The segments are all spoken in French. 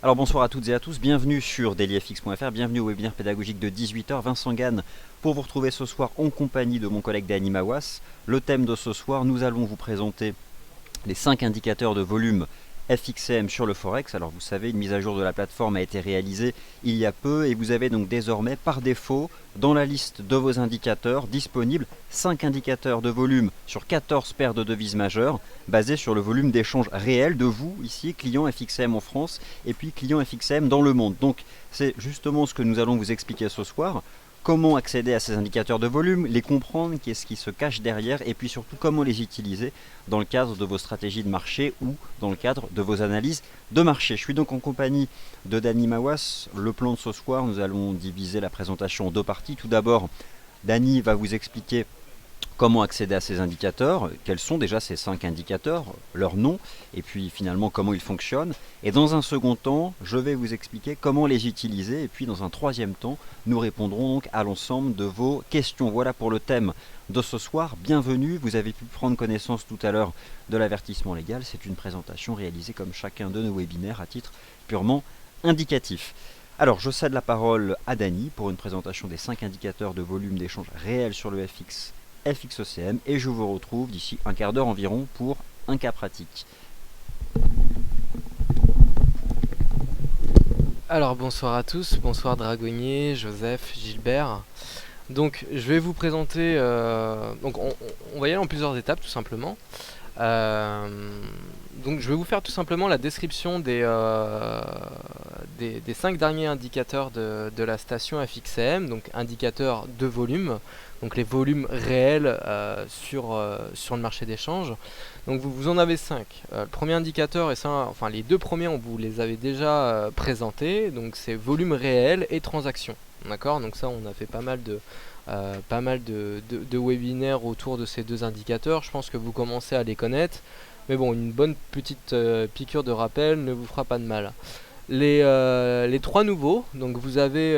Alors bonsoir à toutes et à tous, bienvenue sur dailyfx.fr, bienvenue au webinaire pédagogique de 18h. Vincent Gann pour vous retrouver ce soir en compagnie de mon collègue Dany Mawas. Le thème de ce soir, nous allons vous présenter les 5 indicateurs de volume FXM sur le Forex. Alors vous savez, une mise à jour de la plateforme a été réalisée il y a peu et vous avez donc désormais par défaut dans la liste de vos indicateurs disponibles 5 indicateurs de volume sur 14 paires de devises majeures basés sur le volume d'échange réel de vous ici, clients FXM en France et puis clients FXM dans le monde. Donc c'est justement ce que nous allons vous expliquer ce soir. Comment accéder à ces indicateurs de volume, les comprendre, qu'est-ce qui se cache derrière et puis surtout comment les utiliser dans le cadre de vos stratégies de marché ou dans le cadre de vos analyses de marché. Je suis donc en compagnie de Dany Mawas. Le plan de ce soir, nous allons diviser la présentation en deux parties. Tout d'abord, Dany va vous expliquer comment accéder à ces indicateurs, quels sont déjà ces 5 indicateurs, leur nom, et puis finalement comment ils fonctionnent. Et dans un second temps, je vais vous expliquer comment les utiliser, et puis dans un troisième temps, nous répondrons donc à l'ensemble de vos questions. Voilà pour le thème de ce soir. Bienvenue, vous avez pu prendre connaissance tout à l'heure de l'avertissement légal. C'est une présentation réalisée comme chacun de nos webinaires à titre purement indicatif. Alors, je cède la parole à Dany pour une présentation des 5 indicateurs de volume d'échange réel sur le FXECM et je vous retrouve d'ici un quart d'heure environ pour un cas pratique. Alors bonsoir à tous, bonsoir Dragonnier, Joseph, Gilbert. Donc je vais vous présenter, donc on va y aller en plusieurs étapes tout simplement. Donc je vais vous faire tout simplement la description des 5 derniers indicateurs de la station FXM, donc indicateurs de volume, donc les volumes réels sur le marché d'échange. Donc vous en avez 5. Le premier indicateur, et ça, enfin les deux premiers on vous les avait déjà présentés, donc c'est volume réel et transaction. D'accord, donc ça on a fait pas mal de webinaires autour de ces deux indicateurs. Je pense que vous commencez à les connaître, mais bon, une bonne petite piqûre de rappel ne vous fera pas de mal. Les trois nouveaux, donc vous avez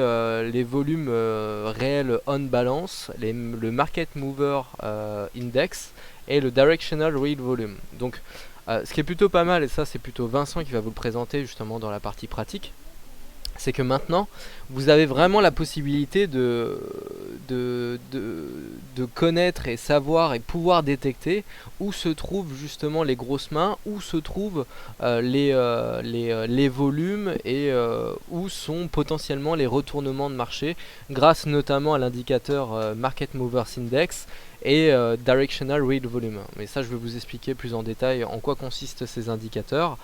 les volumes réels on balance, le market mover index et le directional real volume. Donc ce qui est plutôt pas mal, et ça c'est plutôt Vincent qui va vous le présenter justement dans la partie pratique, c'est que maintenant vous avez vraiment la possibilité de connaître et savoir et pouvoir détecter où se trouvent justement les grosses mains, où se trouvent les volumes et où sont potentiellement les retournements de marché grâce notamment à l'indicateur Market Movers Index et Directional Real Volume. Mais ça je vais vous expliquer plus en détail en quoi consistent ces indicateurs.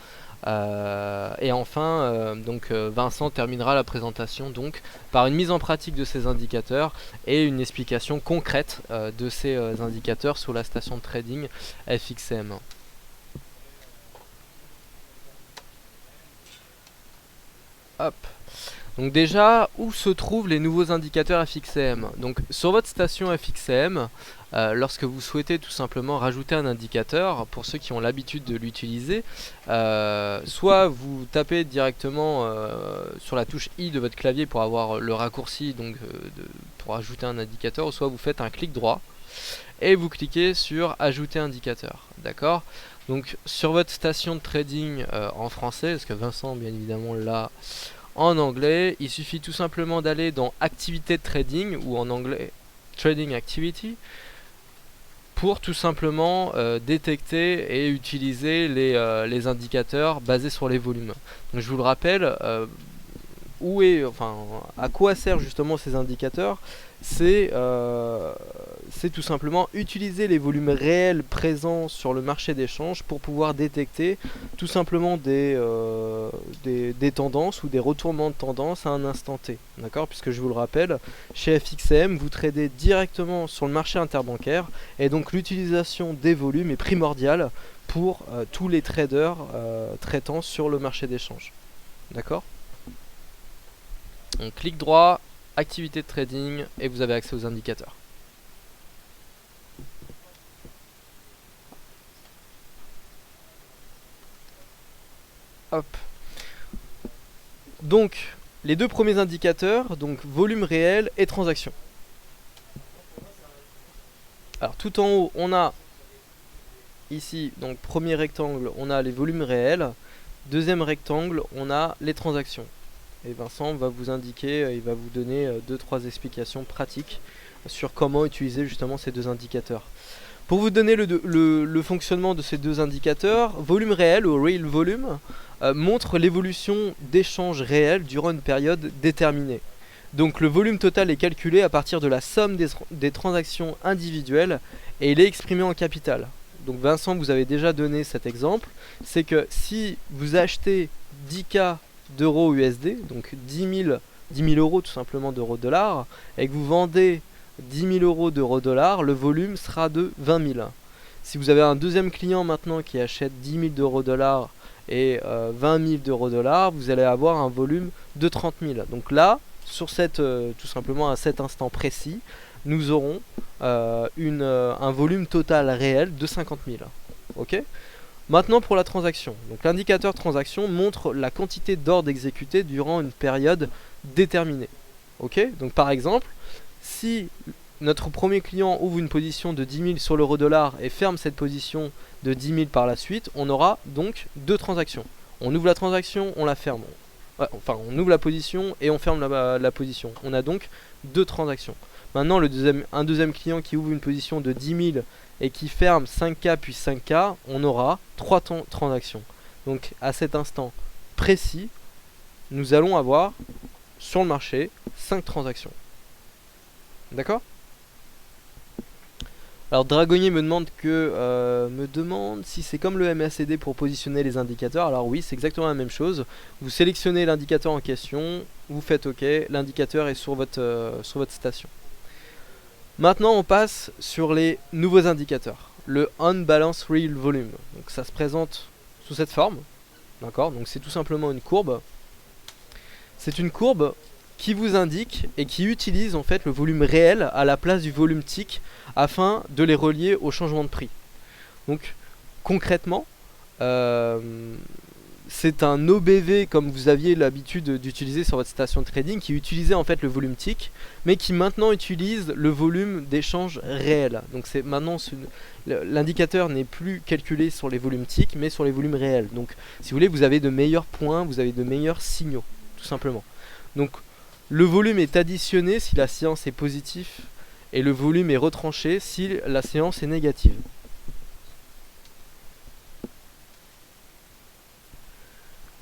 Et enfin, Vincent terminera la présentation donc par une mise en pratique de ces indicateurs et une explication concrète de ces indicateurs sur la station de trading FXM. Hop. Donc déjà, où se trouvent les nouveaux indicateurs FXM? Donc sur votre station FXM, lorsque vous souhaitez tout simplement rajouter un indicateur, pour ceux qui ont l'habitude de l'utiliser, soit vous tapez directement sur la touche I de votre clavier pour avoir le raccourci donc, pour ajouter un indicateur, ou soit vous faites un clic droit et vous cliquez sur ajouter indicateur. D'accord? Donc sur votre station de trading en français, parce que Vincent bien évidemment l'a en anglais, il suffit tout simplement d'aller dans activité de trading, ou en anglais trading activity, pour tout simplement détecter et utiliser les indicateurs basés sur les volumes. Donc je vous le rappelle, à quoi servent justement ces indicateurs? C'est tout simplement utiliser les volumes réels présents sur le marché d'échange pour pouvoir détecter tout simplement des tendances ou des retournements de tendance à un instant T. D'accord? Puisque je vous le rappelle, chez FXM, vous tradez directement sur le marché interbancaire et donc l'utilisation des volumes est primordiale pour tous les traders traitant sur le marché d'échange. D'accord? Donc clic droit, activité de trading et vous avez accès aux indicateurs. Hop. Donc les deux premiers indicateurs, donc volume réel et transaction. Alors tout en haut, on a ici, donc premier rectangle, on a les volumes réels. deuxième rectangle, on a les transactions. Et Vincent va vous indiquer, il va vous donner 2-3 explications pratiques sur comment utiliser justement ces deux indicateurs. Pour vous donner le fonctionnement de ces deux indicateurs, volume réel ou real volume montre l'évolution d'échanges réels durant une période déterminée. Donc le volume total est calculé à partir de la somme des transactions individuelles et il est exprimé en capital. Donc Vincent vous avez déjà donné cet exemple, c'est que si vous achetez 10K d'euros USD, donc 10 000 euros tout simplement d'euros-dollars, et que vous vendez 10 000 euros d'euros-dollars, le volume sera de 20 000. Si vous avez un deuxième client maintenant qui achète 10 000 d'euros-dollars et 20 000 d'euros-dollars, vous allez avoir un volume de 30 000. Donc là, sur tout simplement à cet instant précis, nous aurons un volume total réel de 50 000. Ok ? Maintenant pour la transaction. Donc l'indicateur transaction montre la quantité d'ordres exécutés durant une période déterminée. Ok ? Donc par exemple, si notre premier client ouvre une position de 10 000 sur l'euro-dollar et ferme cette position de 10 000 par la suite, on aura donc deux transactions. On ouvre la transaction, on la ferme. Enfin, on ouvre la position et on ferme la position. On a donc deux transactions. Maintenant, un deuxième client qui ouvre une position de 10 000 et qui ferme 5K puis 5K, on aura trois transactions. Donc, à cet instant précis, nous allons avoir sur le marché 5 transactions. D'accord ? Alors Dragonnier me demande si c'est comme le MACD pour positionner les indicateurs. Alors oui, c'est exactement la même chose. Vous sélectionnez l'indicateur en question, vous faites OK, l'indicateur est sur votre station. Maintenant, on passe sur les nouveaux indicateurs. Le Unbalanced Real Volume. Donc ça se présente sous cette forme. D'accord ? Donc c'est tout simplement une courbe. C'est une courbe qui vous indique et qui utilise en fait le volume réel à la place du volume TIC afin de les relier au changement de prix. Donc concrètement, c'est un OBV comme vous aviez l'habitude d'utiliser sur votre station de trading qui utilisait en fait le volume TIC mais qui maintenant utilise le volume d'échange réel. Donc c'est maintenant l'indicateur n'est plus calculé sur les volumes TIC mais sur les volumes réels. Donc si vous voulez, vous avez de meilleurs points, vous avez de meilleurs signaux tout simplement. Donc le volume est additionné si la séance est positive et le volume est retranché si la séance est négative.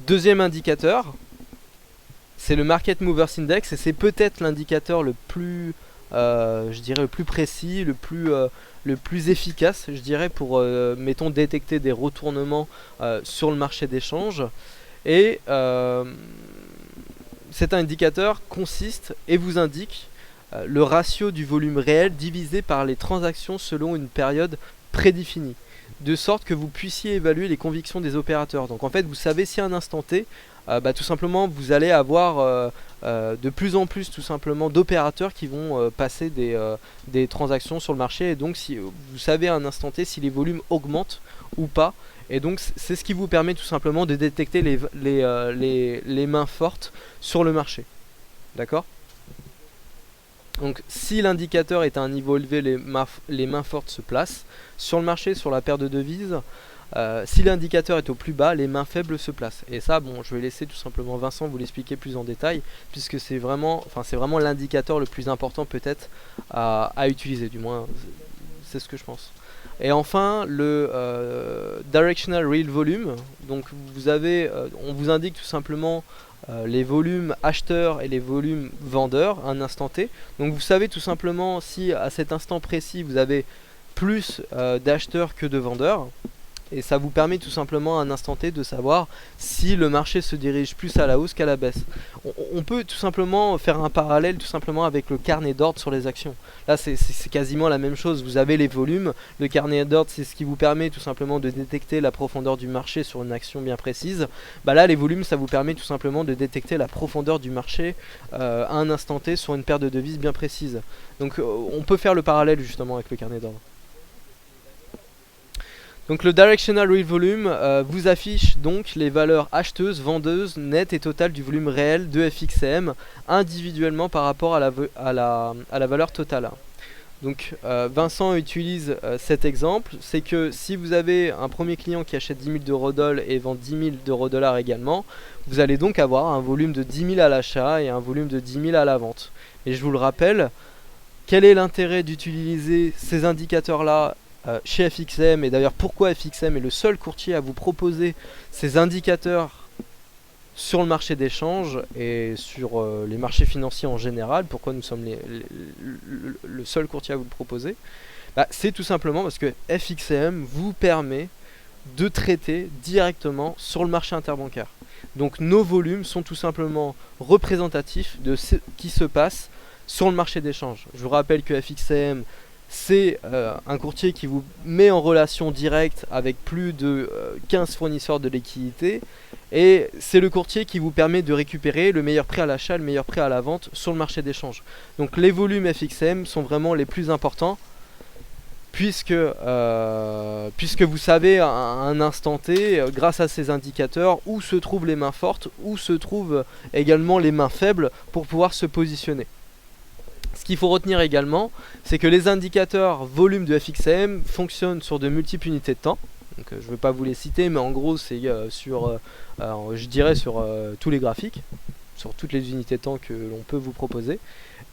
Deuxième indicateur, c'est le Market Movers Index et c'est peut-être l'indicateur le plus, je dirais, le plus précis, le plus efficace, je dirais, pour, mettons, détecter des retournements sur le marché d'échange. Et cet indicateur consiste et vous indique le ratio du volume réel divisé par les transactions selon une période prédéfinie, de sorte que vous puissiez évaluer les convictions des opérateurs. Donc en fait, vous savez si à un instant T, tout simplement, vous allez avoir de plus en plus tout simplement d'opérateurs qui vont passer des transactions sur le marché. Et donc, si vous savez à un instant T si les volumes augmentent ou pas. Et donc c'est ce qui vous permet tout simplement de détecter les mains fortes sur le marché. D'accord ? Donc si l'indicateur est à un niveau élevé, les mains fortes se placent. Sur le marché, sur la paire de devises, si l'indicateur est au plus bas, les mains faibles se placent. Et ça, bon, je vais laisser tout simplement Vincent vous l'expliquer plus en détail, puisque c'est vraiment l'indicateur le plus important peut-être à utiliser, du moins c'est ce que je pense. Et enfin, le Directional Real Volume. Donc on vous indique tout simplement les volumes acheteurs et les volumes vendeurs à un instant T. Donc vous savez tout simplement si à cet instant précis vous avez plus d'acheteurs que de vendeurs. Et ça vous permet tout simplement à un instant T de savoir si le marché se dirige plus à la hausse qu'à la baisse. On peut tout simplement faire un parallèle tout simplement avec le carnet d'ordre sur les actions. Là c'est quasiment la même chose, vous avez les volumes, le carnet d'ordre c'est ce qui vous permet tout simplement de détecter la profondeur du marché sur une action bien précise. Bah là les volumes ça vous permet tout simplement de détecter la profondeur du marché à un instant T sur une paire de devises bien précise. Donc on peut faire le parallèle justement avec le carnet d'ordre. Donc le Directional Real Volume vous affiche donc les valeurs acheteuses, vendeuses, nettes et totales du volume réel de FXCM individuellement par rapport à la valeur totale. Donc Vincent utilise cet exemple, c'est que si vous avez un premier client qui achète 10 000 d'eurodoll et vend 10 000 d'eurodollars également, vous allez donc avoir un volume de 10 000 à l'achat et un volume de 10 000 à la vente. Et je vous le rappelle, quel est l'intérêt d'utiliser ces indicateurs-là chez FXM, et d'ailleurs pourquoi FXM est le seul courtier à vous proposer ces indicateurs sur le marché d'échange et sur les marchés financiers en général, pourquoi nous sommes le seul courtier à vous le proposer, c'est tout simplement parce que FXM vous permet de traiter directement sur le marché interbancaire. Donc nos volumes sont tout simplement représentatifs de ce qui se passe sur le marché d'échange. Je vous rappelle que FXM, c'est un courtier qui vous met en relation directe avec plus de 15 fournisseurs de liquidités, et c'est le courtier qui vous permet de récupérer le meilleur prix à l'achat, le meilleur prix à la vente sur le marché d'échange. Donc les volumes FXM sont vraiment les plus importants, puisque vous savez à un instant T, grâce à ces indicateurs, où se trouvent les mains fortes, où se trouvent également les mains faibles pour pouvoir se positionner. Ce qu'il faut retenir également, c'est que les indicateurs volume de FXM fonctionnent sur de multiples unités de temps. Donc, je ne vais pas vous les citer, mais en gros c'est sur tous les graphiques, sur toutes les unités de temps que l'on peut vous proposer,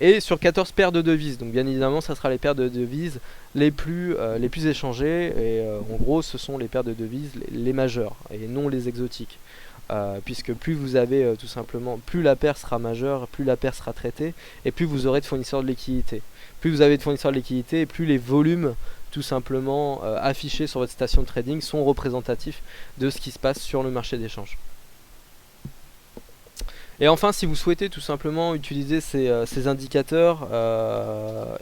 et sur 14 paires de devises. Donc bien évidemment ça sera les paires de devises les plus échangées, et en gros ce sont les paires de devises les majeures et non les exotiques. Puisque plus vous avez tout simplement, plus la paire sera majeure, plus la paire sera traitée, et plus vous aurez de fournisseurs de liquidité. Plus vous avez de fournisseurs de liquidité, et plus les volumes tout simplement affichés sur votre station de trading sont représentatifs de ce qui se passe sur le marché d'échange. Et enfin, si vous souhaitez tout simplement utiliser ces indicateurs,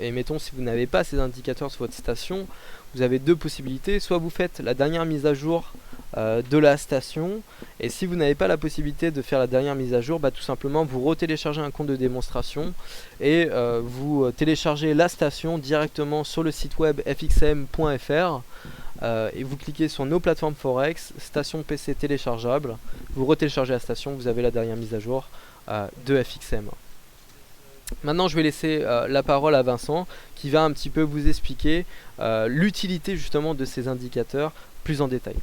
et mettons si vous n'avez pas ces indicateurs sur votre station, vous avez deux possibilités. Soit vous faites la dernière mise à jour de la station, et si vous n'avez pas la possibilité de faire la dernière mise à jour, tout simplement vous retéléchargez un compte de démonstration et vous téléchargez la station directement sur le site web fxm.fr. Et vous cliquez sur nos plateformes Forex, station PC téléchargeable, vous retéléchargez la station, vous avez la dernière mise à jour de FXM. Maintenant je vais laisser la parole à Vincent qui va un petit peu vous expliquer l'utilité justement de ces indicateurs plus en détail.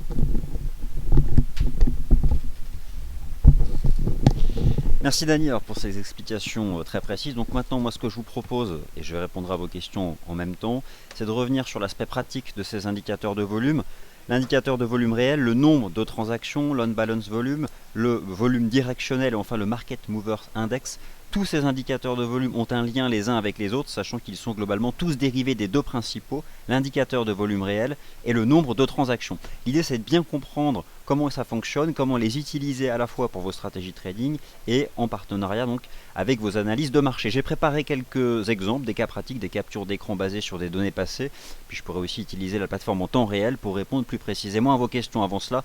Merci Dany pour ces explications très précises. Donc maintenant, moi ce que je vous propose, et je vais répondre à vos questions en même temps, c'est de revenir sur l'aspect pratique de ces indicateurs de volume. L'indicateur de volume réel, le nombre de transactions, l'on-balance volume, le volume directionnel et enfin le Market Movers Index. Tous ces indicateurs de volume ont un lien les uns avec les autres, sachant qu'ils sont globalement tous dérivés des deux principaux, l'indicateur de volume réel et le nombre de transactions. L'idée c'est de bien comprendre comment ça fonctionne, comment les utiliser à la fois pour vos stratégies trading et en partenariat donc avec vos analyses de marché. J'ai préparé quelques exemples, des cas pratiques, des captures d'écran basées sur des données passées, puis je pourrais aussi utiliser la plateforme en temps réel pour répondre plus précisément à vos questions. Avant cela,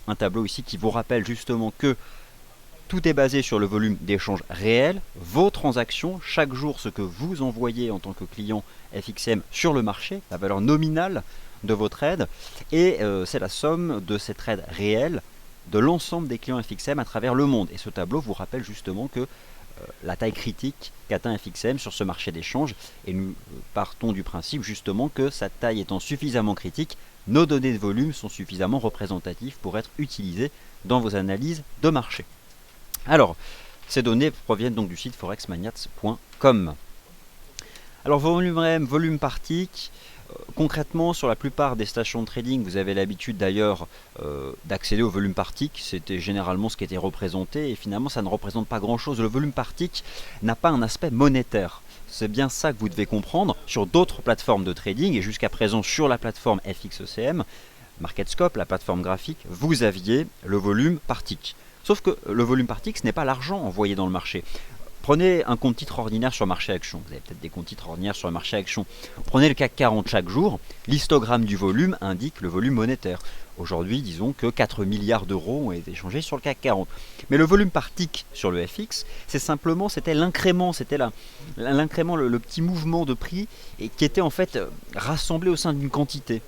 un tableau ici qui vous rappelle justement que tout est basé sur le volume d'échange réel, vos transactions, chaque jour ce que vous envoyez en tant que client FXM sur le marché, la valeur nominale de vos trades, et c'est la somme de ces trades réels de l'ensemble des clients FXM à travers le monde. Et ce tableau vous rappelle justement que la taille critique qu'atteint FXM sur ce marché d'échange, et nous partons du principe justement que sa taille étant suffisamment critique, nos données de volume sont suffisamment représentatives pour être utilisées dans vos analyses de marché. Alors, ces données proviennent donc du site forexmaniacs.com. Alors, volume réel, volume par tick. Concrètement, sur la plupart des stations de trading, vous avez l'habitude d'ailleurs d'accéder au volume par tick. C'était généralement ce qui était représenté et finalement ça ne représente pas grand chose. Le volume par tick n'a pas un aspect monétaire. C'est bien ça que vous devez comprendre. Sur d'autres plateformes de trading et jusqu'à présent sur la plateforme FXECM, MarketScope, la plateforme graphique, vous aviez le volume par tick. Sauf que le volume par tick, ce n'est pas l'argent envoyé dans le marché. Prenez un compte titre ordinaire sur marché action. Vous avez peut-être des comptes titres ordinaires sur le marché action. Prenez le CAC 40 chaque jour. L'histogramme du volume indique le volume monétaire. Aujourd'hui, disons que 4 milliards d'euros ont été échangés sur le CAC 40. Mais le volume par tick sur le FX, c'était l'incrément, l'incrément, le petit mouvement de prix et qui était en fait rassemblé au sein d'une quantité.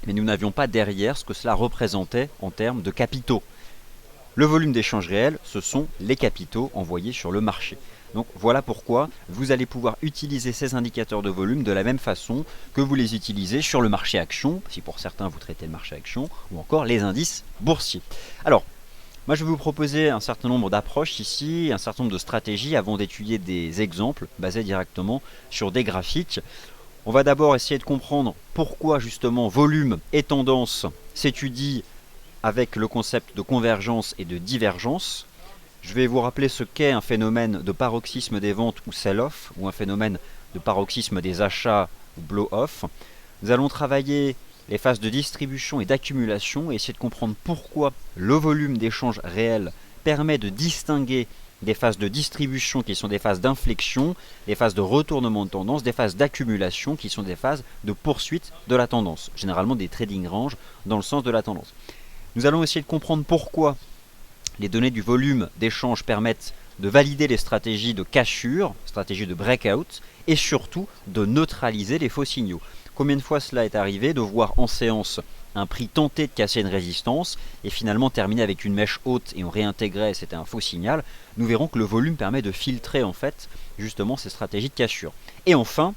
Mais nous n'avions pas derrière ce que cela représentait en termes de capitaux. Le volume d'échange réel, ce sont les capitaux envoyés sur le marché. Donc voilà pourquoi vous allez pouvoir utiliser ces indicateurs de volume de la même façon que vous les utilisez sur le marché action, si pour certains vous traitez le marché action, ou encore les indices boursiers. Alors, moi je vais vous proposer un certain nombre d'approches ici, un certain nombre de stratégies avant d'étudier des exemples basés directement sur des graphiques. On va d'abord essayer de comprendre pourquoi justement volume et tendance s'étudient avec le concept de convergence et de divergence. Je vais vous rappeler ce qu'est un phénomène de paroxysme des ventes ou sell-off, ou un phénomène de paroxysme des achats ou blow-off. Nous allons travailler les phases de distribution et d'accumulation et essayer de comprendre pourquoi le volume d'échange réel permet de distinguer des phases de distribution qui sont des phases d'inflexion, des phases de retournement de tendance, des phases d'accumulation qui sont des phases de poursuite de la tendance, généralement des trading ranges dans le sens de la tendance. Nous allons essayer de comprendre pourquoi les données du volume d'échange permettent de valider les stratégies de cassure, stratégies de breakout, et surtout de neutraliser les faux signaux. Combien de fois cela est arrivé de voir en séance un prix tenter de casser une résistance et finalement terminer avec une mèche haute et on réintégrait, c'était un faux signal. Nous verrons que le volume permet de filtrer en fait justement ces stratégies de cassure. Et enfin,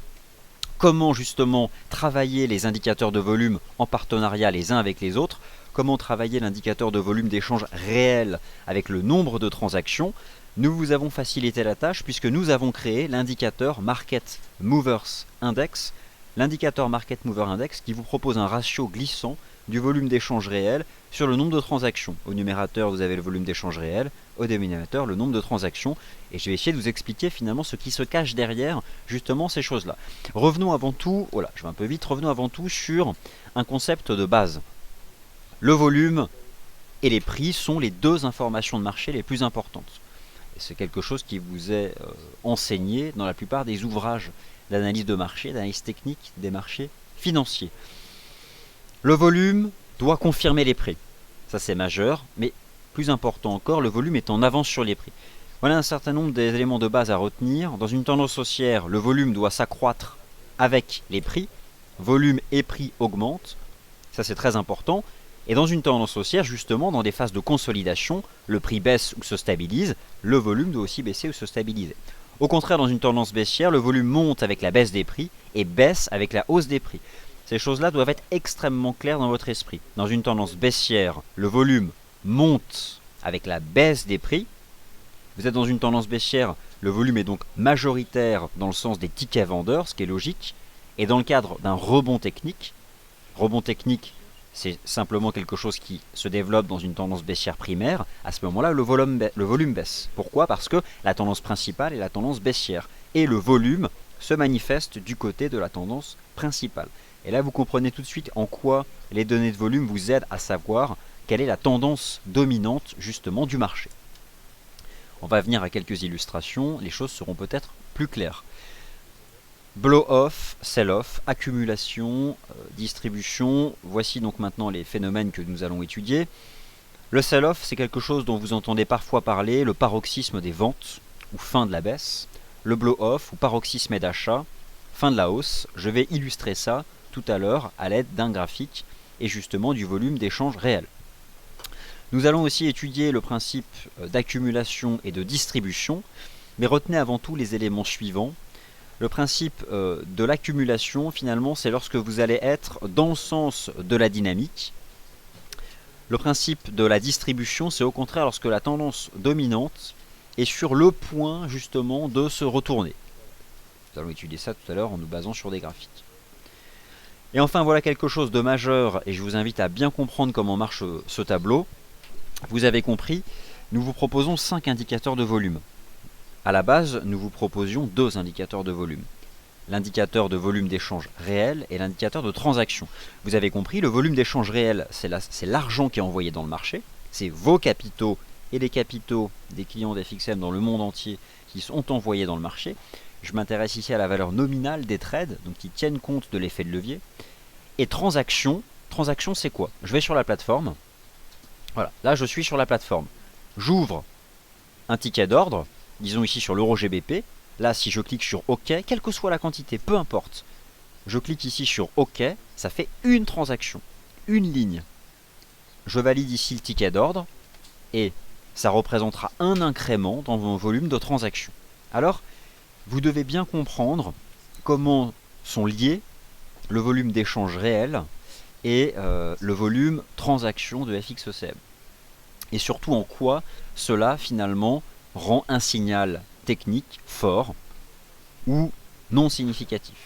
comment justement travailler les indicateurs de volume en partenariat les uns avec les autres, comment travailler l'indicateur de volume d'échange réel avec le nombre de transactions. Nous vous avons facilité la tâche puisque nous avons créé l'indicateur Market Movers Index, l'indicateur Market Mover Index qui vous propose un ratio glissant du volume d'échange réel sur le nombre de transactions. Au numérateur, vous avez le volume d'échange réel, au dénominateur, le nombre de transactions. Et je vais essayer de vous expliquer finalement ce qui se cache derrière justement ces choses-là. Revenons avant tout, voilà, je vais un peu vite, revenons avant tout sur un concept de base. Le volume et les prix sont les deux informations de marché les plus importantes. Et c'est quelque chose qui vous est enseigné dans la plupart des ouvrages d'analyse de marché, d'analyse technique des marchés financiers. Le volume doit confirmer les prix. Ça c'est majeur, mais plus important encore, le volume est en avance sur les prix. Voilà un certain nombre d'éléments de base à retenir. Dans une tendance haussière, le volume doit s'accroître avec les prix. Volume et prix augmentent. Ça c'est très important. Et dans une tendance haussière, justement, dans des phases de consolidation, le prix baisse ou se stabilise, le volume doit aussi baisser ou se stabiliser. Au contraire, dans une tendance baissière, le volume monte avec la baisse des prix et baisse avec la hausse des prix. Ces choses-là doivent être extrêmement claires dans votre esprit. Dans une tendance baissière, le volume monte avec la baisse des prix. Vous êtes dans une tendance baissière, le volume est donc majoritaire dans le sens des tickets vendeurs, ce qui est logique. Et dans le cadre d'un rebond technique, c'est simplement quelque chose qui se développe dans une tendance baissière primaire. À ce moment-là, le volume baisse. Pourquoi? Parce que la tendance principale est la tendance baissière. Et le volume se manifeste du côté de la tendance principale. Et là, vous comprenez tout de suite en quoi les données de volume vous aident à savoir quelle est la tendance dominante justement du marché. On va venir à quelques illustrations, les choses seront peut-être plus claires. Blow-off, sell-off, accumulation, distribution, voici donc maintenant les phénomènes que nous allons étudier. Le sell-off, c'est quelque chose dont vous entendez parfois parler, le paroxysme des ventes, ou fin de la baisse. Le blow-off, ou paroxysme d'achat, fin de la hausse. Je vais illustrer ça tout à l'heure à l'aide d'un graphique et justement du volume d'échange réel. Nous allons aussi étudier le principe d'accumulation et de distribution, mais retenez avant tout les éléments suivants. Le principe de l'accumulation, finalement, c'est lorsque vous allez être dans le sens de la dynamique. Le principe de la distribution, c'est au contraire lorsque la tendance dominante est sur le point, justement, de se retourner. Nous allons étudier ça tout à l'heure en nous basant sur des graphiques. Et enfin, voilà quelque chose de majeur, et je vous invite à bien comprendre comment marche ce tableau. Vous avez compris, nous vous proposons 5 indicateurs de volume. À la base, nous vous proposions 2 indicateurs de volume. L'indicateur de volume d'échange réel et l'indicateur de transaction. Vous avez compris, le volume d'échange réel, c'est l'argent qui est envoyé dans le marché. C'est vos capitaux et les capitaux des clients d'FXM dans le monde entier qui sont envoyés dans le marché. Je m'intéresse ici à la valeur nominale des trades, donc qui tiennent compte de l'effet de levier. Et transaction, c'est quoi? Je vais sur la plateforme. Voilà, là je suis sur la plateforme. J'ouvre un ticket d'ordre, disons ici sur l'euro GBP. Là, si je clique sur OK, quelle que soit la quantité, peu importe. Je clique ici sur OK, ça fait une transaction, une ligne. Je valide ici le ticket d'ordre et ça représentera un incrément dans mon volume de transaction. Alors, vous devez bien comprendre comment sont liés le volume d'échange réel et le volume transaction de FXECM. Et surtout en quoi cela finalement rend un signal technique fort ou non significatif.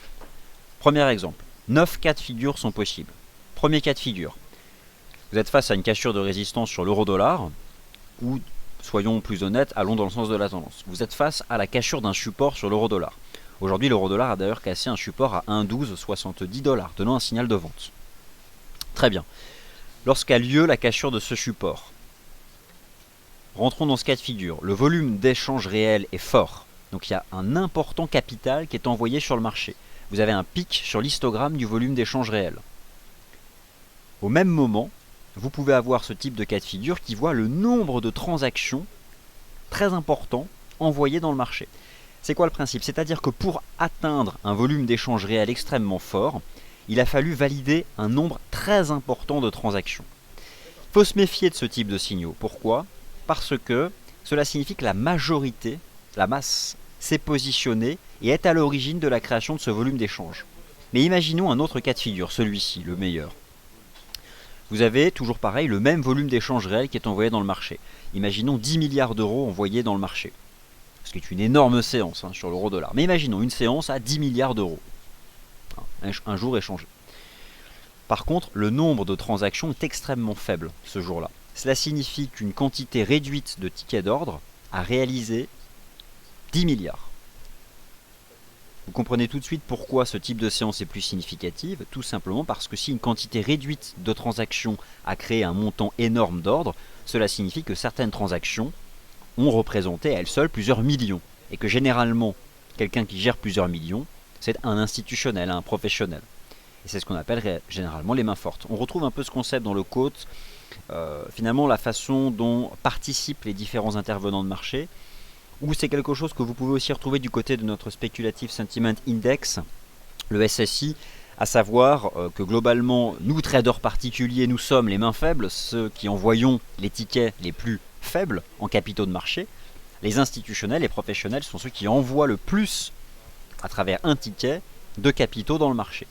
Premier exemple, 9 cas de figure sont possibles. Premier cas de figure, vous êtes face à une cassure de résistance sur l'euro-dollar, ou soyons plus honnêtes, allons dans le sens de la tendance. Vous êtes face à la cassure d'un support sur l'euro-dollar. Aujourd'hui, l'euro-dollar a d'ailleurs cassé un support à 1,1270 $, donnant un signal de vente. Très bien. Lorsqu'a lieu la cassure de ce support, rentrons dans ce cas de figure. Le volume d'échange réel est fort. Donc il y a un important capital qui est envoyé sur le marché. Vous avez un pic sur l'histogramme du volume d'échange réel. Au même moment, vous pouvez avoir ce type de cas de figure qui voit le nombre de transactions très important envoyées dans le marché. C'est quoi le principe? C'est-à-dire que pour atteindre un volume d'échange réel extrêmement fort, il a fallu valider un nombre très important de transactions. Il faut se méfier de ce type de signaux. Pourquoi? Parce que cela signifie que la majorité, la masse, s'est positionnée et est à l'origine de la création de ce volume d'échange. Mais imaginons un autre cas de figure, celui-ci, le meilleur. Vous avez, toujours pareil, le même volume d'échange réel qui est envoyé dans le marché. Imaginons 10 milliards d'euros envoyés dans le marché. Ce qui est une énorme séance sur l'euro-dollar. Mais imaginons une séance à 10 milliards d'euros. Un jour échangé. Par contre, le nombre de transactions est extrêmement faible ce jour-là. Cela signifie qu'une quantité réduite de tickets d'ordre a réalisé 10 milliards. Vous comprenez tout de suite pourquoi ce type de séance est plus significative, tout simplement parce que si une quantité réduite de transactions a créé un montant énorme d'ordre, cela signifie que certaines transactions ont représenté à elles seules plusieurs millions, et que généralement, quelqu'un qui gère plusieurs millions, c'est un institutionnel, un professionnel. Et c'est ce qu'on appelle généralement les mains fortes. On retrouve un peu ce concept dans le quote, finalement la façon dont participent les différents intervenants de marché, ou c'est quelque chose que vous pouvez aussi retrouver du côté de notre Speculative Sentiment Index, le SSI, à savoir que globalement, nous traders particuliers, nous sommes les mains faibles, ceux qui envoyons les tickets les plus faibles en capitaux de marché. Les institutionnels et professionnels sont ceux qui envoient le plus, à travers un ticket, de capitaux dans le marché.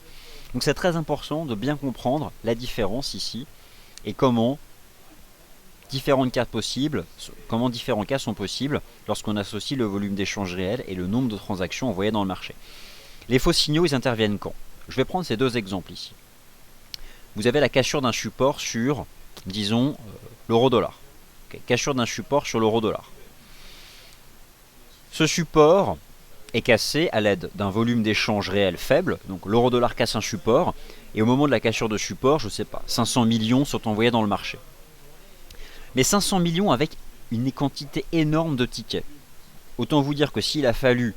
Donc c'est très important de bien comprendre la différence ici et comment différents cas sont possibles lorsqu'on associe le volume d'échange réel et le nombre de transactions envoyées dans le marché. Les faux signaux, ils interviennent quand? Je vais prendre ces deux exemples ici. Vous avez la cassure d'un support sur, disons, l'euro-dollar. Cassure d'un support sur l'euro-dollar. Ce support est cassé à l'aide d'un volume d'échange réel faible. Donc l'euro-dollar casse un support. Et au moment de la cassure de support, je ne sais pas, 500 millions sont envoyés dans le marché. Mais 500 millions avec une quantité énorme de tickets. Autant vous dire que s'il a fallu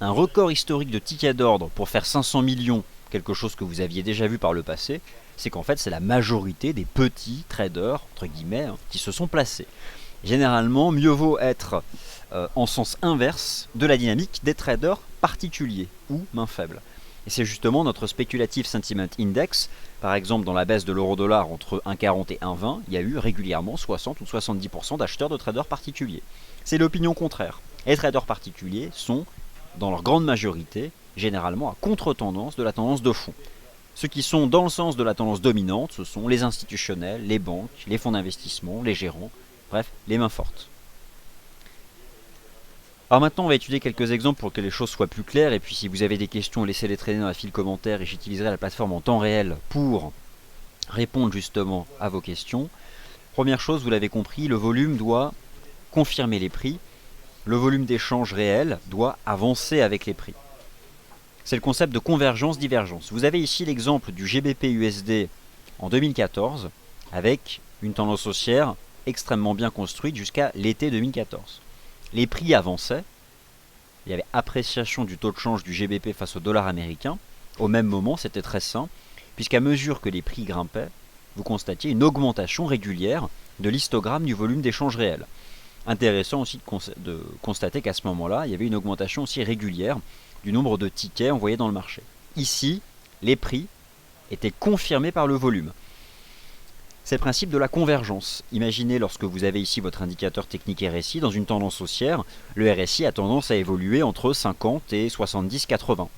un record historique de tickets d'ordre pour faire 500 millions, quelque chose que vous aviez déjà vu par le passé, c'est qu'en fait c'est la majorité des petits traders, entre guillemets, qui se sont placés. Généralement, mieux vaut être en sens inverse de la dynamique des traders particuliers ou main faible. Et c'est justement notre Speculative Sentiment Index, par exemple dans la baisse de l'euro-dollar entre 1,40 et 1,20, il y a eu régulièrement 60 ou 70% d'acheteurs de traders particuliers. C'est l'opinion contraire. Les traders particuliers sont, dans leur grande majorité, généralement à contre-tendance de la tendance de fond. Ceux qui sont dans le sens de la tendance dominante, ce sont les institutionnels, les banques, les fonds d'investissement, les gérants, bref, les mains fortes. Alors maintenant, on va étudier quelques exemples pour que les choses soient plus claires. Et puis si vous avez des questions, laissez-les traîner dans la file commentaire et j'utiliserai la plateforme en temps réel pour répondre justement à vos questions. Première chose, vous l'avez compris, le volume doit confirmer les prix. Le volume d'échange réel doit avancer avec les prix. C'est le concept de convergence-divergence. Vous avez ici l'exemple du GBP-USD en 2014 avec une tendance haussière extrêmement bien construite jusqu'à l'été 2014. Les prix avançaient, il y avait appréciation du taux de change du GBP face au dollar américain. Au même moment, c'était très simple, puisqu'à mesure que les prix grimpaient, vous constatiez une augmentation régulière de l'histogramme du volume d'échange réel. Intéressant aussi de constater qu'à ce moment-là, il y avait une augmentation aussi régulière du nombre de tickets envoyés dans le marché. Ici, les prix étaient confirmés par le volume. c'est le principe de la convergence. Imaginez lorsque vous avez ici votre indicateur technique RSI dans une tendance haussière, le RSI a tendance à évoluer entre 50 et 70-80.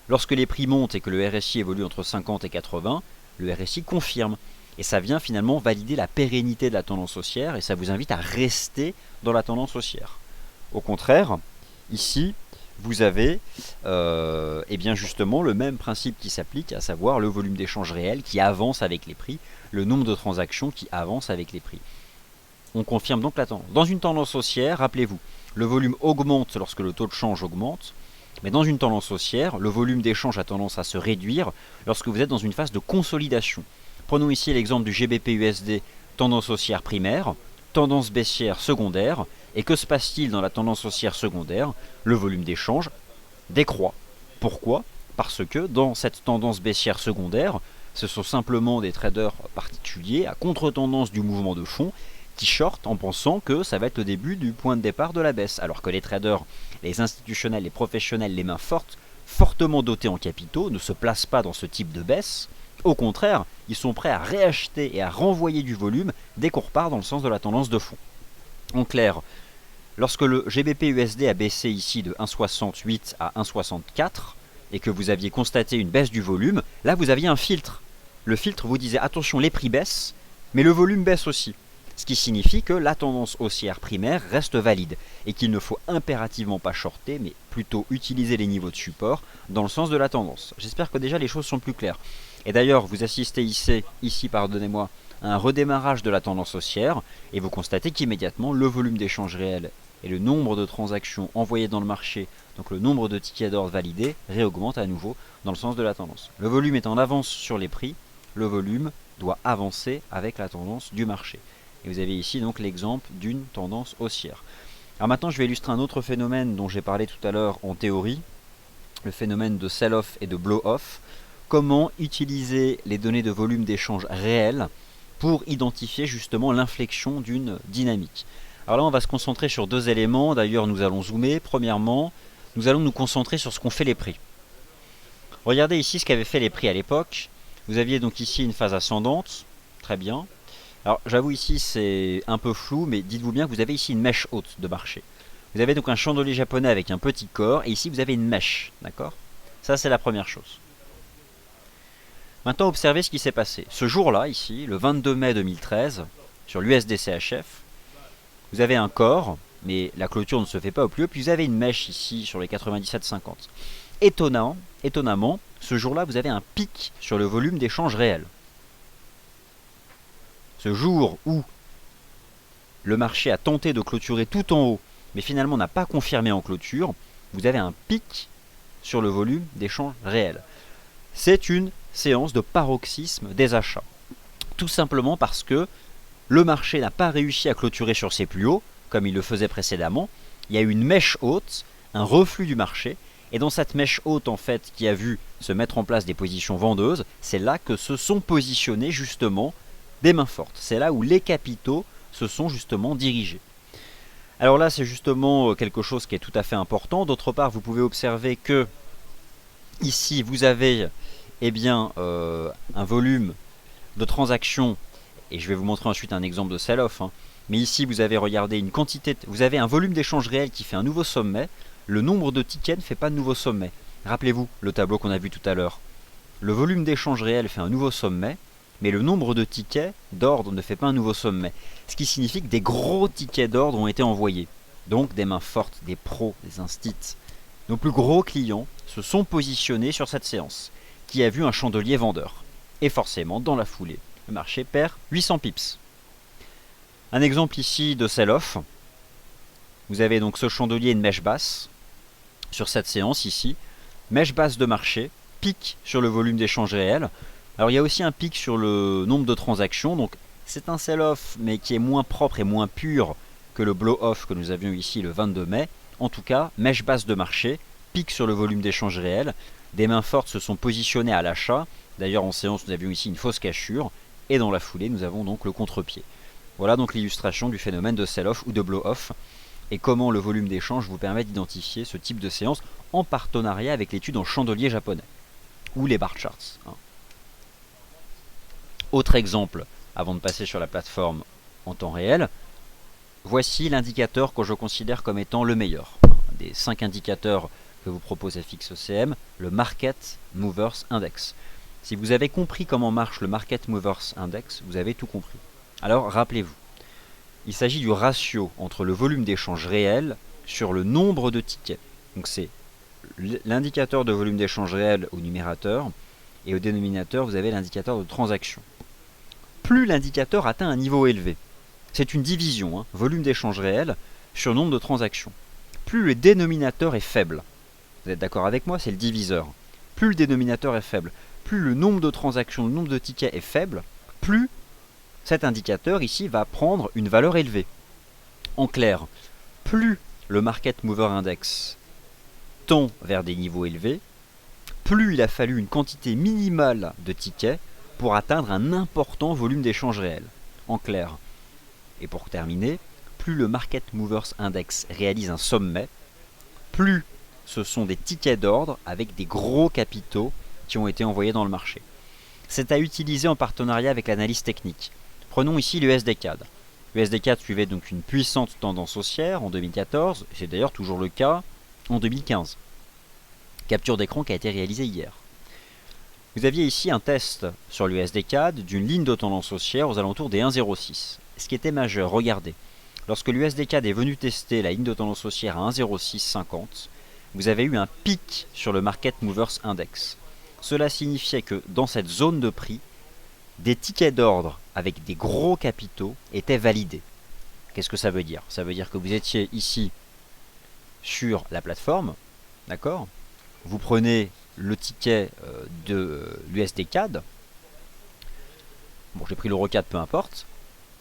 Lorsque les prix montent et que le RSI évolue entre 50 et 80, le RSI confirme. Et ça vient finalement valider la pérennité de la tendance haussière et ça vous invite à rester dans la tendance haussière. Au contraire, ici, vous avez eh bien justement le même principe qui s'applique, à savoir le volume d'échange réel qui avance avec les prix, le nombre de transactions qui avance avec les prix. On confirme donc la tendance. Dans une tendance haussière, rappelez-vous, le volume augmente lorsque le taux de change augmente, mais dans une tendance haussière, le volume d'échange a tendance à se réduire lorsque vous êtes dans une phase de consolidation. Prenons ici l'exemple du GBP-USD, tendance haussière primaire, tendance baissière secondaire, et que se passe-t-il dans la tendance haussière secondaire? Le volume d'échange décroît. Pourquoi? Parce que dans cette tendance baissière secondaire, ce sont simplement des traders particuliers à contre-tendance du mouvement de fond qui shortent en pensant que ça va être le début du point de départ de la baisse, alors que les traders, les institutionnels, les professionnels, les mains fortes, fortement dotés en capitaux, ne se placent pas dans ce type de baisse. Au contraire, ils sont prêts à réacheter et à renvoyer du volume dès qu'on repart dans le sens de la tendance de fond. En clair, lorsque le GBP-USD a baissé ici de 1,68 à 1,64 et que vous aviez constaté une baisse du volume, là vous aviez un filtre. Le filtre vous disait attention, les prix baissent, mais le volume baisse aussi. Ce qui signifie que la tendance haussière primaire reste valide et qu'il ne faut impérativement pas shorter, mais plutôt utiliser les niveaux de support dans le sens de la tendance. J'espère que déjà les choses sont plus claires. Et d'ailleurs, vous assistez ici pardonnez-moi, à un redémarrage de la tendance haussière et vous constatez qu'immédiatement le volume d'échange réel et le nombre de transactions envoyées dans le marché, donc le nombre de tickets d'ordre validés, réaugmente à nouveau dans le sens de la tendance. Le volume est en avance sur les prix, le volume doit avancer avec la tendance du marché. Et vous avez ici donc l'exemple d'une tendance haussière. Alors maintenant, je vais illustrer un autre phénomène dont j'ai parlé tout à l'heure en théorie, le phénomène de sell-off et de blow-off. Comment utiliser les données de volume d'échange réel pour identifier justement l'inflexion d'une dynamique. Alors là, on va se concentrer sur deux éléments. D'ailleurs, nous allons zoomer. Premièrement, nous allons nous concentrer sur ce qu'ont fait les prix. Regardez ici ce qu'avaient fait les prix à l'époque. Vous aviez donc ici une phase ascendante. Très bien. Alors, j'avoue ici, c'est un peu flou, mais dites-vous bien que vous avez ici une mèche haute de marché. Vous avez donc un chandelier japonais avec un petit corps, et ici, vous avez une mèche. D'accord? Ça, c'est la première chose. Maintenant, observez ce qui s'est passé. Ce jour-là, ici, le 22 mai 2013, sur l'USD-CHF, vous avez un corps, mais la clôture ne se fait pas au plus haut, puis vous avez une mèche ici sur les 97,50. Étonnamment, ce jour-là, vous avez un pic sur le volume d'échange réel. Ce jour où le marché a tenté de clôturer tout en haut, mais finalement n'a pas confirmé en clôture, vous avez un pic sur le volume d'échange réel. C'est une séance de paroxysme des achats. Tout simplement parce que le marché n'a pas réussi à clôturer sur ses plus hauts, comme il le faisait précédemment. Il y a eu une mèche haute, un reflux du marché, et dans cette mèche haute en fait qui a vu se mettre en place des positions vendeuses, c'est là que se sont positionnées justement des mains fortes. C'est là où les capitaux se sont justement dirigés. Alors là, c'est justement quelque chose qui est tout à fait important. D'autre part, vous pouvez observer que ici, vous avez un volume de transactions, et je vais vous montrer ensuite un exemple de sell-off, mais ici vous avez regardé une quantité, vous avez un volume d'échange réel qui fait un nouveau sommet, le nombre de tickets ne fait pas de nouveau sommet. Rappelez-vous le tableau qu'on a vu tout à l'heure. Le volume d'échange réel fait un nouveau sommet, mais le nombre de tickets d'ordre ne fait pas un nouveau sommet. Ce qui signifie que des gros tickets d'ordre ont été envoyés. Donc des mains fortes, des pros, des instits. Nos plus gros clients se sont positionnés sur cette séance, qui a vu un chandelier vendeur. Et forcément, dans la foulée, le marché perd 800 pips. Un exemple ici de sell-off. Vous avez donc ce chandelier, une mèche basse, sur cette séance ici. Mèche basse de marché, pic sur le volume d'échange réel. Alors il y a aussi un pic sur le nombre de transactions. Donc c'est un sell-off, mais qui est moins propre et moins pur que le blow-off que nous avions ici le 22 mai. En tout cas, mèche basse de marché, pic sur le volume d'échange réel. Des mains fortes se sont positionnées à l'achat. D'ailleurs, en séance, nous avions ici une fausse cachure. Et dans la foulée, nous avons donc le contre-pied. Voilà donc l'illustration du phénomène de sell-off ou de blow-off. Et comment le volume d'échange vous permet d'identifier ce type de séance en partenariat avec l'étude en chandelier japonais. Ou les bar charts. Autre exemple, avant de passer sur la plateforme en temps réel, voici l'indicateur que je considère comme étant le meilleur. Des 5 indicateurs que vous propose FXECM, le Market Movers Index. Si vous avez compris comment marche le Market Movers Index, vous avez tout compris. Alors rappelez-vous, il s'agit du ratio entre le volume d'échange réel sur le nombre de tickets. Donc c'est l'indicateur de volume d'échange réel au numérateur, et au dénominateur vous avez l'indicateur de transaction. Plus l'indicateur atteint un niveau élevé, c'est une division, volume d'échange réel sur nombre de transactions. Plus le dénominateur est faible, vous êtes d'accord avec moi, c'est le diviseur. Plus le dénominateur est faible, plus le nombre de transactions, le nombre de tickets est faible, plus cet indicateur ici va prendre une valeur élevée. En clair, plus le Market Mover Index tend vers des niveaux élevés, plus il a fallu une quantité minimale de tickets pour atteindre un important volume d'échange réel. En clair, et pour terminer, plus le Market Movers Index réalise un sommet, plus ce sont des tickets d'ordre avec des gros capitaux qui ont été envoyés dans le marché. C'est à utiliser en partenariat avec l'analyse technique. Prenons ici l'USD-CAD. L'USD-CAD suivait donc une puissante tendance haussière en 2014, c'est d'ailleurs toujours le cas en 2015. Capture d'écran qui a été réalisée hier. Vous aviez ici un test sur l'USD-CAD d'une ligne de tendance haussière aux alentours des 1,06. Ce qui était majeur, regardez, lorsque l'USD-CAD est venu tester la ligne de tendance haussière à 1,0650, vous avez eu un pic sur le Market Movers Index. Cela signifiait que dans cette zone de prix, des tickets d'ordre avec des gros capitaux étaient validés. Qu'est-ce que ça veut dire? Ça veut dire que vous étiez ici sur la plateforme, d'accord? Vous prenez le ticket de l'USD-CAD, bon j'ai pris l'EuroCAD, peu importe.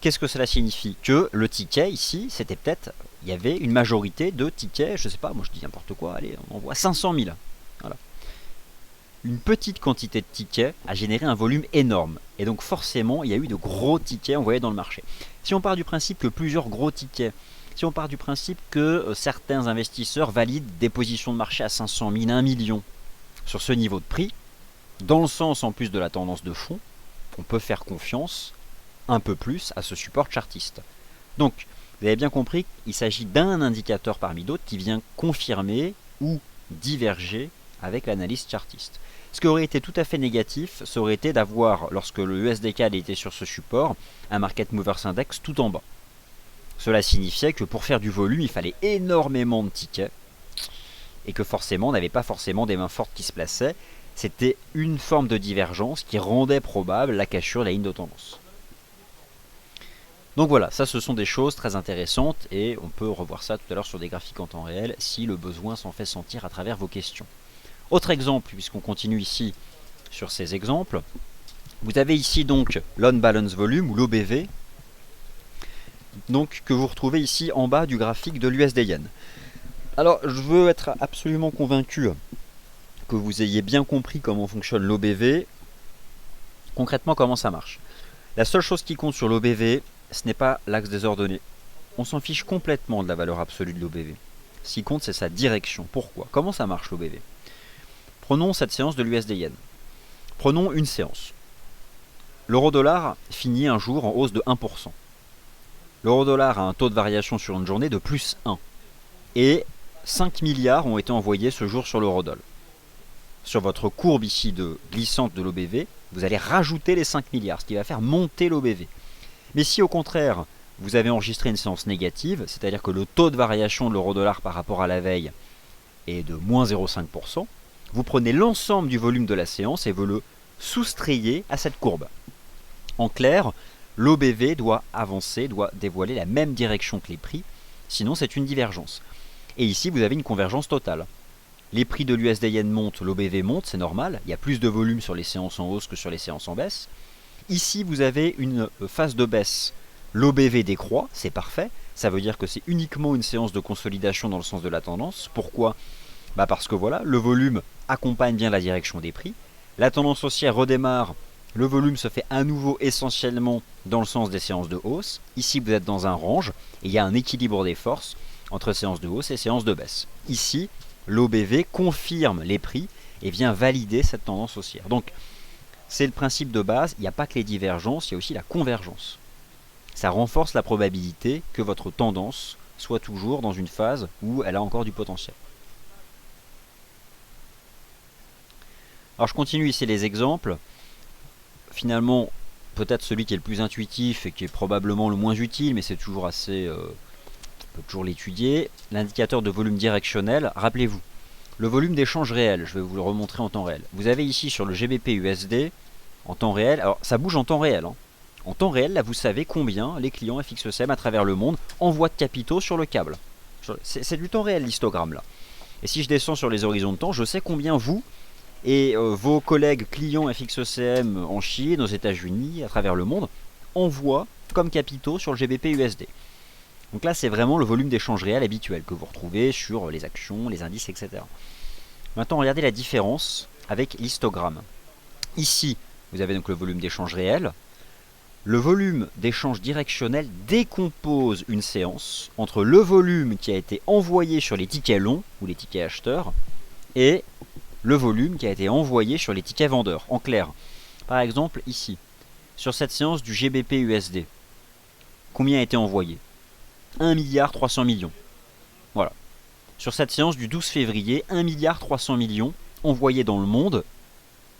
Qu'est-ce que cela signifie? Que le ticket ici, c'était peut-être, il y avait une majorité de tickets, je sais pas, moi je dis n'importe quoi, allez, on envoie 500 000. Voilà. Une petite quantité de tickets a généré un volume énorme. Et donc forcément, il y a eu de gros tickets envoyés dans le marché. Si on part du principe que plusieurs gros tickets, si on part du principe que certains investisseurs valident des positions de marché à 500 000, 1 million, sur ce niveau de prix, dans le sens en plus de la tendance de fond, on peut faire confiance un peu plus à ce support chartiste. Donc, vous avez bien compris qu'il s'agit d'un indicateur parmi d'autres qui vient confirmer ou diverger avec l'analyse chartiste. Ce qui aurait été tout à fait négatif, ça aurait été d'avoir, lorsque le USD-CAD était sur ce support, un Market Movers Index tout en bas. Cela signifiait que pour faire du volume, il fallait énormément de tickets, et que forcément, on n'avait pas forcément des mains fortes qui se plaçaient. C'était une forme de divergence qui rendait probable la cassure de la ligne de tendance. Donc voilà, ça ce sont des choses très intéressantes et on peut revoir ça tout à l'heure sur des graphiques en temps réel si le besoin s'en fait sentir à travers vos questions. Autre exemple, puisqu'on continue ici sur ces exemples, vous avez ici donc l'on-balance volume ou l'OBV, donc que vous retrouvez ici en bas du graphique de l'USD-Yen. Alors je veux être absolument convaincu que vous ayez bien compris comment fonctionne l'OBV, concrètement comment ça marche. La seule chose qui compte sur l'OBV, ce n'est pas l'axe des ordonnées. On s'en fiche complètement de la valeur absolue de l'OBV. Ce qui compte, c'est sa direction. Pourquoi? Comment ça marche l'OBV? Prenons cette séance de l'USD-Yen. Prenons une séance. L'euro-dollar finit un jour en hausse de 1%. L'euro-dollar a un taux de variation sur une journée de plus 1. Et 5 milliards ont été envoyés ce jour sur l'euro-dollar. Sur votre courbe ici de glissante de l'OBV, vous allez rajouter les 5 milliards, ce qui va faire monter l'OBV. Mais si au contraire, vous avez enregistré une séance négative, c'est-à-dire que le taux de variation de l'euro-dollar par rapport à la veille est de moins 0,5%, vous prenez l'ensemble du volume de la séance et vous le soustrayez à cette courbe. En clair, l'OBV doit avancer, doit dévoiler la même direction que les prix, sinon c'est une divergence. Et ici, vous avez une convergence totale. Les prix de l'USD-Yen montent, l'OBV monte, c'est normal, il y a plus de volume sur les séances en hausse que sur les séances en baisse. Ici, vous avez une phase de baisse. L'OBV décroît, c'est parfait. Ça veut dire que c'est uniquement une séance de consolidation dans le sens de la tendance. Pourquoi? Parce que voilà, le volume accompagne bien la direction des prix. La tendance haussière redémarre. Le volume se fait à nouveau essentiellement dans le sens des séances de hausse. Ici, vous êtes dans un range et il y a un équilibre des forces entre séances de hausse et séances de baisse. Ici, l'OBV confirme les prix et vient valider cette tendance haussière. Donc, C'est le principe de base, il n'y a pas que les divergences, il y a aussi la convergence. Ça renforce la probabilité que votre tendance soit toujours dans une phase où elle a encore du potentiel. Alors je continue ici les exemples. Finalement, peut-être celui qui est le plus intuitif et qui est probablement le moins utile, mais c'est toujours assez... on peut toujours l'étudier. L'indicateur de volume directionnel, rappelez-vous, le volume d'échange réel, je vais vous le remontrer en temps réel. Vous avez ici sur le GBP USD, en temps réel, alors ça bouge en temps réel. En temps réel, là vous savez combien les clients FXCM à travers le monde envoient de capitaux sur le câble. C'est du temps réel l'histogramme là. Et si je descends sur les horizons de temps, je sais combien vous et vos collègues clients FXCM en Chine, aux États-Unis, à travers le monde, envoient comme capitaux sur le GBP USD. Donc là, c'est vraiment le volume d'échange réel habituel que vous retrouvez sur les actions, les indices, etc. Maintenant, regardez la différence avec l'histogramme. Ici, vous avez donc le volume d'échange réel. Le volume d'échange directionnel décompose une séance entre le volume qui a été envoyé sur les tickets longs, ou les tickets acheteurs, et le volume qui a été envoyé sur les tickets vendeurs. En clair, par exemple, ici, sur cette séance du GBP USD, combien a été envoyé ? 1 milliard 300 millions. Voilà. Sur cette séance du 12 février, 1 milliard 300 millions envoyés dans le monde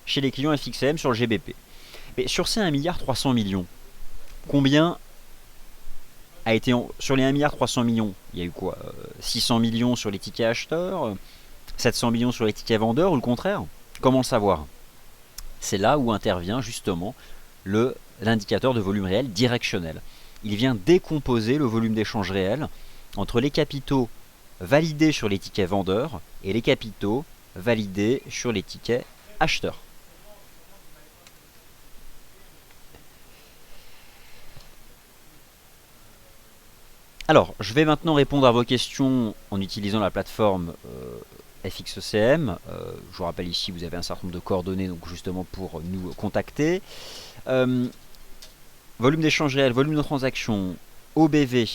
chez les clients FXM sur le GBP. Mais sur ces 1 milliard 300 millions, combien a été sur les 1 milliard 300 millions, il y a eu quoi 600 millions sur les tickets acheteurs, 700 millions sur les tickets vendeurs ou le contraire? Comment le savoir? C'est là où intervient justement l'indicateur de volume réel directionnel. Il vient décomposer le volume d'échange réel entre les capitaux validés sur les tickets vendeurs et les capitaux validés sur les tickets acheteurs. Alors, je vais maintenant répondre à vos questions en utilisant la plateforme FXCM. Je vous rappelle ici, vous avez un certain nombre de coordonnées donc justement pour nous contacter. Volume d'échange réel, volume de transaction, OBV,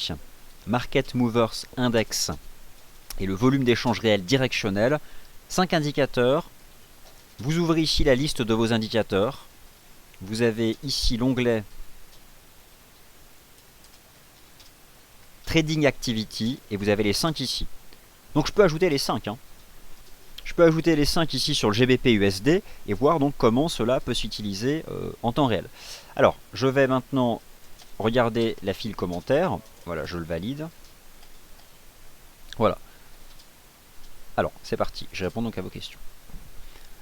Market Movers Index et le volume d'échange réel directionnel. 5 indicateurs. Vous ouvrez ici la liste de vos indicateurs. Vous avez ici l'onglet Trading Activity et vous avez les 5 ici. Donc je peux ajouter les 5. Je peux ajouter les 5 ici sur le GBP USD et voir donc comment cela peut s'utiliser en temps réel. Alors, je vais maintenant regarder la file commentaire. Voilà, je le valide. Voilà. Alors, c'est parti. Je réponds donc à vos questions.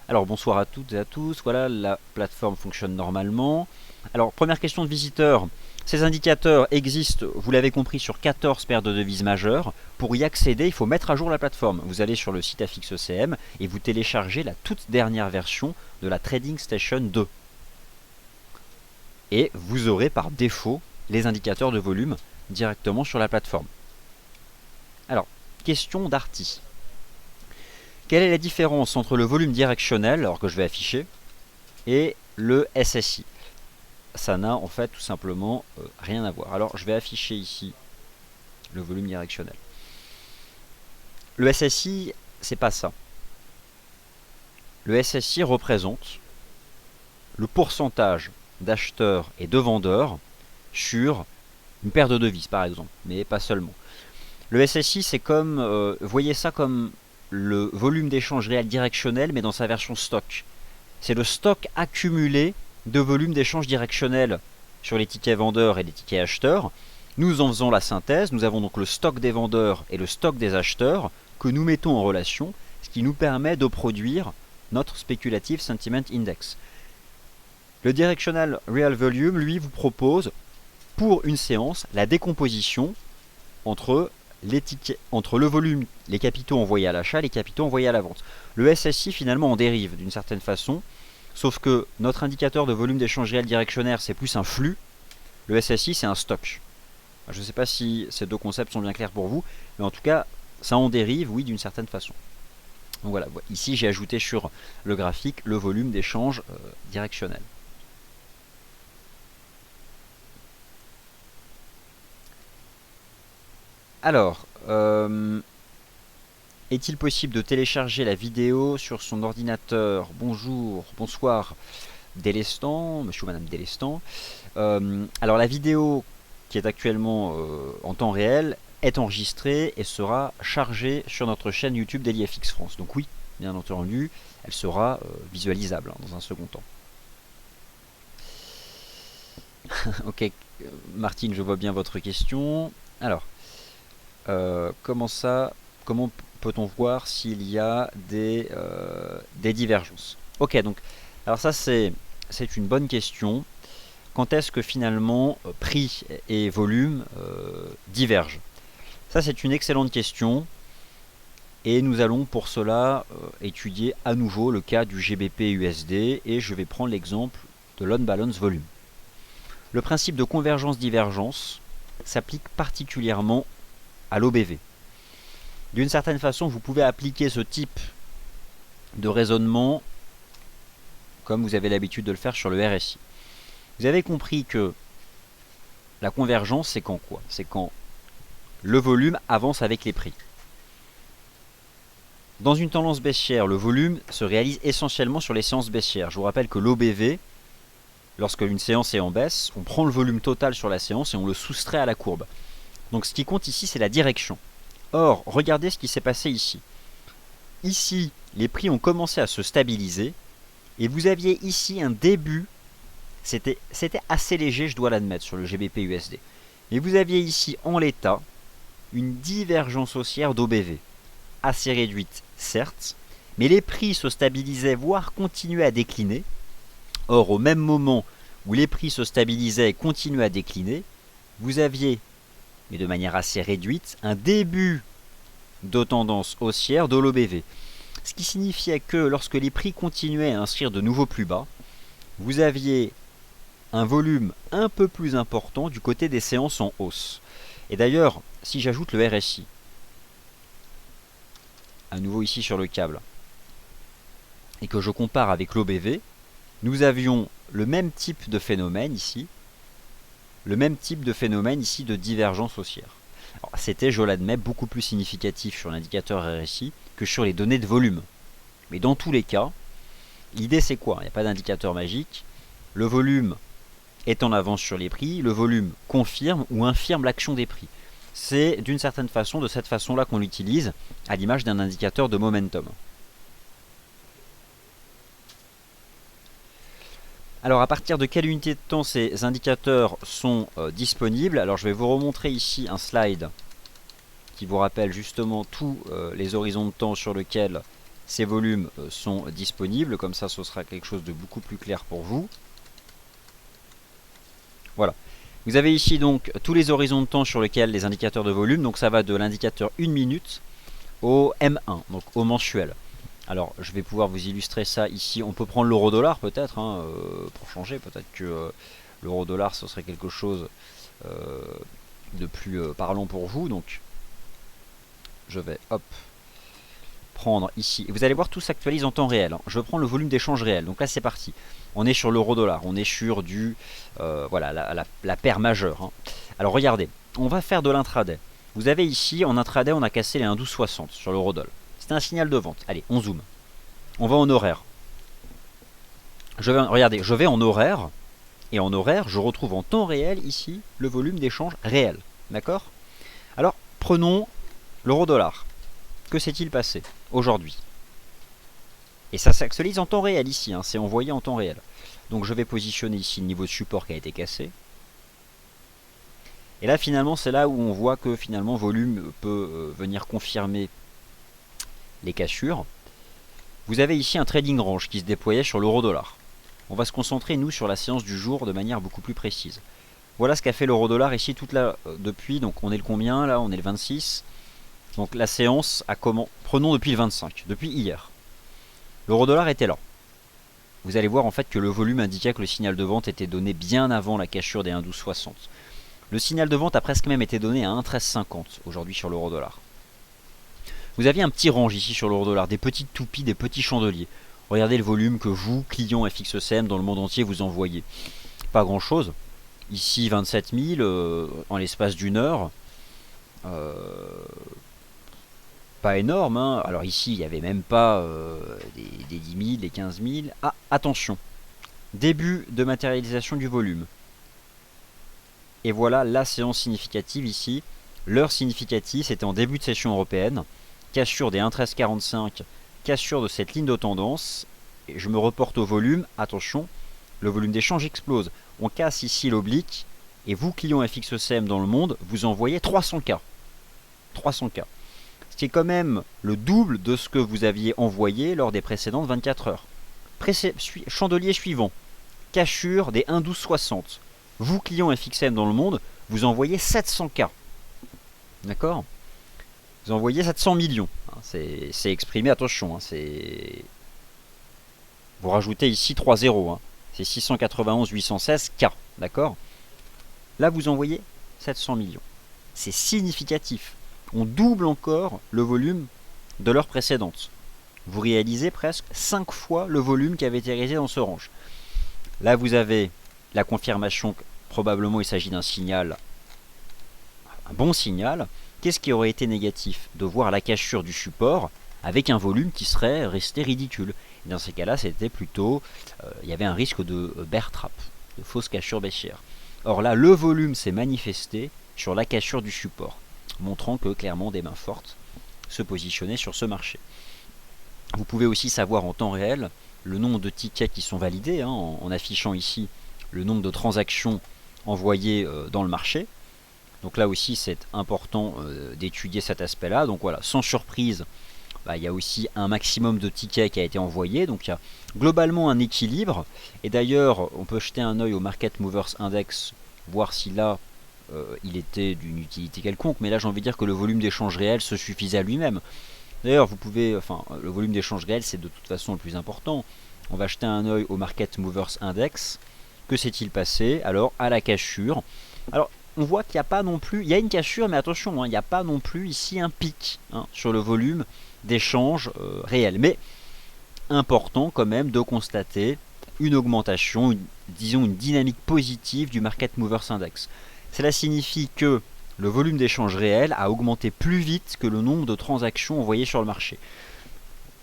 Alors, bonsoir à toutes et à tous. Voilà, la plateforme fonctionne normalement. Alors, première question de visiteur. Ces indicateurs existent, vous l'avez compris, sur 14 paires de devises majeures. Pour y accéder, il faut mettre à jour la plateforme. Vous allez sur le site FXCM et vous téléchargez la toute dernière version de la Trading Station 2. Et vous aurez par défaut les indicateurs de volume directement sur la plateforme. Alors, question d'Arty. Quelle est la différence entre le volume directionnel, alors que je vais afficher, et le SSI? Ça n'a en fait tout simplement rien à voir. Alors je vais afficher ici le volume directionnel. Le SSI, c'est pas ça. Le SSI représente le pourcentage d'acheteurs et de vendeurs sur une paire de devises par exemple, mais pas seulement. Le SSI, c'est comme, voyez ça comme le volume d'échange réel directionnel, mais dans sa version stock. C'est le stock accumulé de volume d'échange directionnel sur les tickets vendeurs et les tickets acheteurs. Nous en faisons la synthèse, nous avons donc le stock des vendeurs et le stock des acheteurs que nous mettons en relation, ce qui nous permet de produire notre Speculative Sentiment Index. Le Directional Real Volume, lui, vous propose pour une séance la décomposition entre le volume, les capitaux envoyés à l'achat et les capitaux envoyés à la vente. Le SSI finalement en dérive d'une certaine façon, sauf que notre indicateur de volume d'échange réel directionnaire c'est plus un flux, le SSI c'est un stock. Je ne sais pas si ces deux concepts sont bien clairs pour vous, mais en tout cas ça en dérive, oui, d'une certaine façon. Donc voilà, ici j'ai ajouté sur le graphique le volume d'échange directionnel. Alors, est-il possible de télécharger la vidéo sur son ordinateur? Bonjour, bonsoir. Délestant, monsieur ou madame Délestant. Alors la vidéo qui est actuellement en temps réel est enregistrée et sera chargée sur notre chaîne YouTube DailyFX France. Donc oui, bien entendu, elle sera visualisable dans un second temps. Ok, Martine, je vois bien votre question. Alors, comment peut-on voir s'il y a des divergences? Ok, donc, alors ça c'est une bonne question. Quand est-ce que finalement prix et volume divergent? Ça c'est une excellente question. Et nous allons pour cela étudier à nouveau le cas du GBP USD et je vais prendre l'exemple de l'unbalance volume. Le principe de convergence-divergence s'applique particulièrement à l'OBV. D'une certaine façon, vous pouvez appliquer ce type de raisonnement comme vous avez l'habitude de le faire sur le RSI. Vous avez compris que la convergence, c'est quand quoi? C'est quand le volume avance avec les prix. Dans une tendance baissière, le volume se réalise essentiellement sur les séances baissières. Je vous rappelle que l'OBV, lorsque une séance est en baisse, on prend le volume total sur la séance et on le soustrait à la courbe. Donc ce qui compte ici, c'est la direction. Or, regardez ce qui s'est passé ici. Ici, les prix ont commencé à se stabiliser et vous aviez ici un début, c'était assez léger, je dois l'admettre, sur le GBP USD. Mais vous aviez ici, en l'état, une divergence haussière d'OBV. Assez réduite, certes, mais les prix se stabilisaient, voire continuaient à décliner. Or, au même moment où les prix se stabilisaient et continuaient à décliner, vous aviez, mais de manière assez réduite, un début de tendance haussière de l'OBV. Ce qui signifiait que lorsque les prix continuaient à inscrire de nouveaux plus bas, vous aviez un volume un peu plus important du côté des séances en hausse. Et d'ailleurs, si j'ajoute le RSI, à nouveau ici sur le câble, et que je compare avec l'OBV, nous avions le même type de phénomène ici, de divergence haussière. C'était, je l'admets, beaucoup plus significatif sur l'indicateur RSI que sur les données de volume. Mais dans tous les cas, l'idée c'est quoi? Il n'y a pas d'indicateur magique. Le volume est en avance sur les prix, le volume confirme ou infirme l'action des prix. C'est d'une certaine façon, de cette façon-là qu'on l'utilise, à l'image d'un indicateur de momentum. Alors à partir de quelle unité de temps ces indicateurs sont disponibles? Alors je vais vous remontrer ici un slide qui vous rappelle justement tous les horizons de temps sur lesquels ces volumes sont disponibles. Comme ça, ce sera quelque chose de beaucoup plus clair pour vous. Voilà. Vous avez ici donc tous les horizons de temps sur lesquels les indicateurs de volume, donc ça va de l'indicateur 1 minute au M1, donc au mensuel. Alors je vais pouvoir vous illustrer ça ici. On peut prendre l'euro-dollar peut-être, hein, pour changer. Peut-être que l'euro-dollar ce serait quelque chose de plus parlant pour vous. Donc je vais prendre ici. Et vous allez voir, tout s'actualise en temps réel. Je prends le volume d'échange réel. Donc là c'est parti. On est sur l'euro-dollar. On est sur du voilà, la paire majeure. Hein. Alors regardez, on va faire de l'intraday. Vous avez ici, en intraday, on a cassé les 1,1260 sur l'euro-dollar. C'est un signal de vente. Allez, on zoome. On va en horaire. Regardez, je vais en horaire. Et en horaire, je retrouve en temps réel ici le volume d'échange réel. D'accord? Alors, prenons l'euro-dollar. Que s'est-il passé aujourd'hui? Et ça s'actualise en temps réel ici. Hein, c'est envoyé en temps réel. Donc je vais positionner ici le niveau de support qui a été cassé. Et là, finalement, c'est là où on voit que finalement, volume peut venir confirmer les cassures. Vous avez ici un trading range qui se déployait sur l'euro-dollar. On va se concentrer, nous, sur la séance du jour de manière beaucoup plus précise. Voilà ce qu'a fait l'euro-dollar ici depuis. Donc on est le combien là? On est le 26. Donc la séance a comment? Prenons depuis le 25, depuis hier. L'euro-dollar était là. Vous allez voir en fait que le volume indiquait que le signal de vente était donné bien avant la cassure des 1,1260. Le signal de vente a presque même été donné à 1,1350 aujourd'hui sur l'euro-dollar. Vous aviez un petit range ici sur l'euro-dollar, des petites toupies, des petits chandeliers. Regardez le volume que vous, clients FXCM dans le monde entier, vous envoyez. Pas grand chose. Ici 27 000 en l'espace d'une heure. Pas énorme. Hein. Alors ici, il n'y avait même pas des 10 000, des 15 000. Ah, attention. Début de matérialisation du volume. Et voilà la séance significative ici. L'heure significative, c'était en début de session européenne. Cassure des 1,1345, cassure de cette ligne de tendance. Et je me reporte au volume. Attention, le volume d'échange explose. On casse ici l'oblique. Et vous, clients FXECM dans le monde, vous envoyez 300K. 300K. Ce qui est quand même le double de ce que vous aviez envoyé lors des précédentes 24 heures. Chandelier suivant. Cassure des 1,1260. Vous, clients FXM dans le monde, vous envoyez 700K. D'accord? Vous envoyez 700 millions. C'est exprimé, attention. Vous rajoutez ici 3 zéros. C'est 691 816 K. D'accord? Là, vous envoyez 700 millions. C'est significatif. On double encore le volume de l'heure précédente. Vous réalisez presque 5 fois le volume qui avait été réalisé dans ce range. Là, vous avez la confirmation que probablement il s'agit d'un signal, un bon signal. Qu'est-ce qui aurait été négatif? De voir la cassure du support avec un volume qui serait resté ridicule. Et dans ces cas-là, c'était plutôt, il y avait un risque de bear trap, de fausse cassure baissière. Or là, le volume s'est manifesté sur la cassure du support, montrant que clairement des mains fortes se positionnaient sur ce marché. Vous pouvez aussi savoir en temps réel le nombre de tickets qui sont validés, en affichant ici le nombre de transactions envoyées dans le marché. Donc là aussi, c'est important d'étudier cet aspect-là. Donc voilà, sans surprise, il y a aussi un maximum de tickets qui a été envoyé. Donc il y a globalement un équilibre. Et d'ailleurs, on peut jeter un œil au Market Movers Index, voir si là, il était d'une utilité quelconque. Mais là, j'ai envie de dire que le volume d'échange réel se suffisait à lui-même. D'ailleurs, le volume d'échange réel, c'est de toute façon le plus important. On va jeter un œil au Market Movers Index. Que s'est-il passé? Alors, à la cassure. Alors, on voit qu'il n'y a pas non plus, il y a une cassure, mais attention, il n'y a pas non plus ici un pic sur le volume d'échange réel. Mais important quand même de constater une augmentation, disons une dynamique positive du Market Movers Index. Cela signifie que le volume d'échange réel a augmenté plus vite que le nombre de transactions envoyées sur le marché.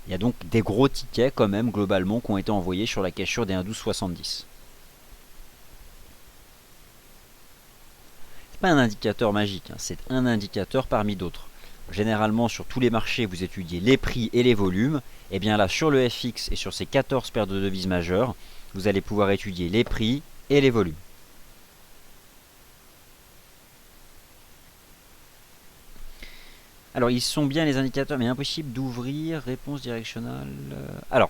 Il y a donc des gros tickets quand même globalement qui ont été envoyés sur la cassure des 1,1270. C'est pas un indicateur magique, c'est un indicateur parmi d'autres. Généralement sur tous les marchés vous étudiez les prix et les volumes, et bien là sur le FX et sur ces 14 paires de devises majeures, vous allez pouvoir étudier les prix et les volumes. Alors ils sont bien les indicateurs, mais impossible d'ouvrir réponse directionnelle. Alors,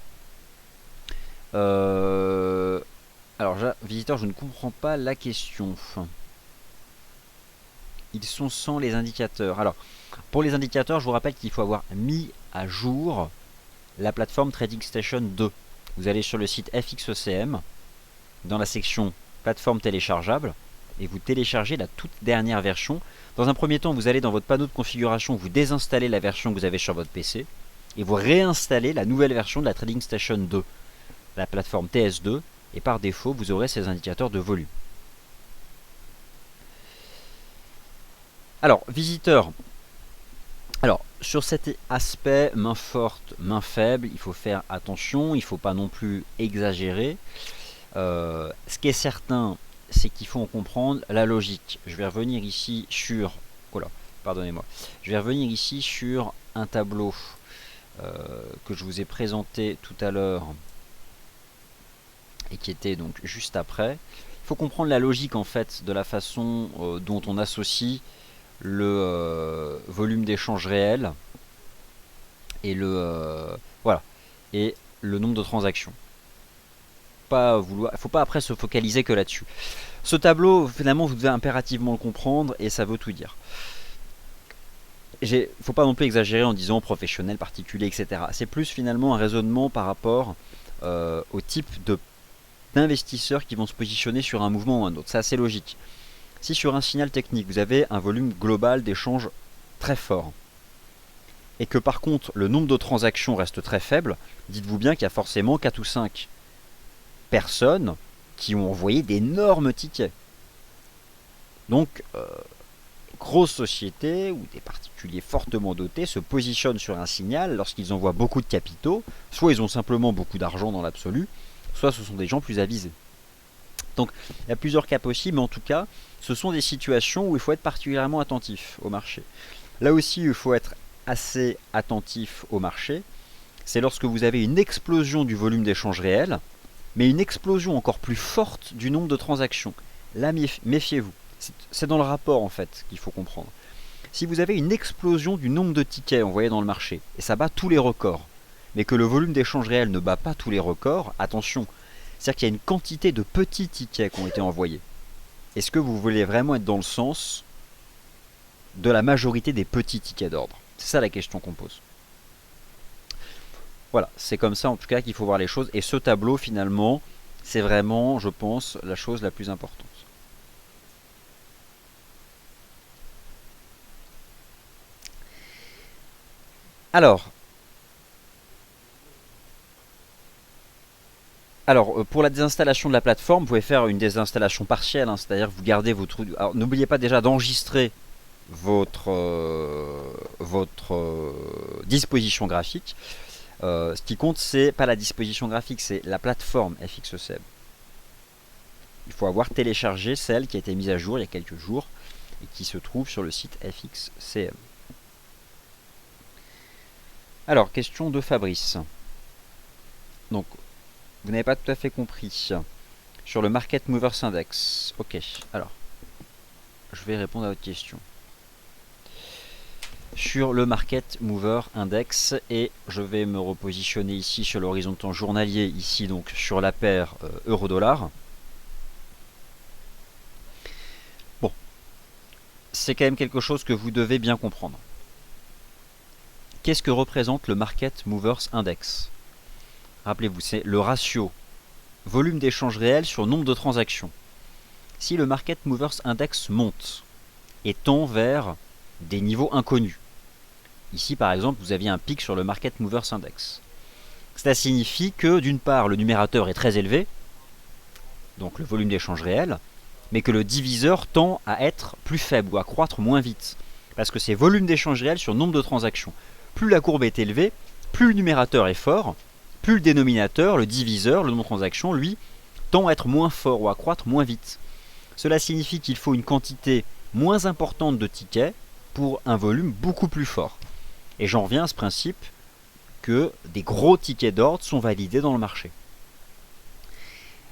visiteur, je ne comprends pas la question. Ils sont sans les indicateurs. Alors, pour les indicateurs, je vous rappelle qu'il faut avoir mis à jour la plateforme Trading Station 2. Vous allez sur le site FXECM, dans la section plateforme téléchargeable, et vous téléchargez la toute dernière version. Dans un premier temps, vous allez dans votre panneau de configuration, vous désinstallez la version que vous avez sur votre PC, et vous réinstallez la nouvelle version de la Trading Station 2, la plateforme TS2, et par défaut, vous aurez ces indicateurs de volume. Alors, visiteur. Alors, sur cet aspect main forte, main faible, il faut faire attention, il ne faut pas non plus exagérer. Ce qui est certain, c'est qu'il faut en comprendre la logique. Je vais revenir ici sur... pardonnez-moi. Je vais revenir ici sur un tableau que je vous ai présenté tout à l'heure et qui était donc juste après. Il faut comprendre la logique en fait de la façon dont on associe le volume d'échange réel et le nombre de transactions. Faut pas après se focaliser que là-dessus. Ce tableau, finalement, vous devez impérativement le comprendre et ça veut tout dire. Faut pas non plus exagérer en disant professionnel, particulier, etc. C'est plus finalement un raisonnement par rapport au type d'investisseurs qui vont se positionner sur un mouvement ou un autre. C'est assez logique. Si sur un signal technique, vous avez un volume global d'échange très fort, et que par contre le nombre de transactions reste très faible, dites-vous bien qu'il y a forcément 4 ou 5 personnes qui ont envoyé d'énormes tickets. Donc, grosses sociétés ou des particuliers fortement dotés se positionnent sur un signal lorsqu'ils envoient beaucoup de capitaux, soit ils ont simplement beaucoup d'argent dans l'absolu, soit ce sont des gens plus avisés. Donc il y a plusieurs cas possibles, mais en tout cas, ce sont des situations où il faut être particulièrement attentif au marché. Là aussi, il faut être assez attentif au marché. C'est lorsque vous avez une explosion du volume d'échange réel, mais une explosion encore plus forte du nombre de transactions. Là, méfiez-vous. C'est dans le rapport en fait qu'il faut comprendre. Si vous avez une explosion du nombre de tickets envoyés dans le marché, et ça bat tous les records, mais que le volume d'échange réel ne bat pas tous les records, attention, c'est-à-dire qu'il y a une quantité de petits tickets qui ont été envoyés. Est-ce que vous voulez vraiment être dans le sens de la majorité des petits tickets d'ordre? C'est ça la question qu'on pose. Voilà, c'est comme ça en tout cas qu'il faut voir les choses. Et ce tableau finalement, c'est vraiment, je pense, la chose la plus importante. Alors, pour la désinstallation de la plateforme, vous pouvez faire une désinstallation partielle, hein, c'est-à-dire que vous gardez votre... Alors, n'oubliez pas déjà d'enregistrer votre disposition graphique. Ce qui compte, c'est pas la disposition graphique, c'est la plateforme FXCM. Il faut avoir téléchargé celle qui a été mise à jour il y a quelques jours et qui se trouve sur le site FXCM. Alors, question de Fabrice. Donc, vous n'avez pas tout à fait compris. Sur le Market Movers Index. Ok, alors, je vais répondre à votre question. Sur le Market Mover Index, et je vais me repositionner ici sur l'horizon de temps journalier, ici donc sur la paire euro-dollar. Bon, c'est quand même quelque chose que vous devez bien comprendre. Qu'est-ce que représente le Market Movers Index? Rappelez-vous, c'est le ratio volume d'échange réel sur nombre de transactions. Si le Market Movers Index monte et tend vers des niveaux inconnus, ici par exemple vous aviez un pic sur le Market Movers Index, cela signifie que d'une part le numérateur est très élevé, donc le volume d'échange réel, mais que le diviseur tend à être plus faible ou à croître moins vite, parce que c'est volume d'échange réel sur nombre de transactions. Plus la courbe est élevée, plus le numérateur est fort, plus le dénominateur, le diviseur, le nombre de transactions, lui, tend à être moins fort ou à croître moins vite. Cela signifie qu'il faut une quantité moins importante de tickets pour un volume beaucoup plus fort. Et j'en reviens à ce principe que des gros tickets d'ordre sont validés dans le marché.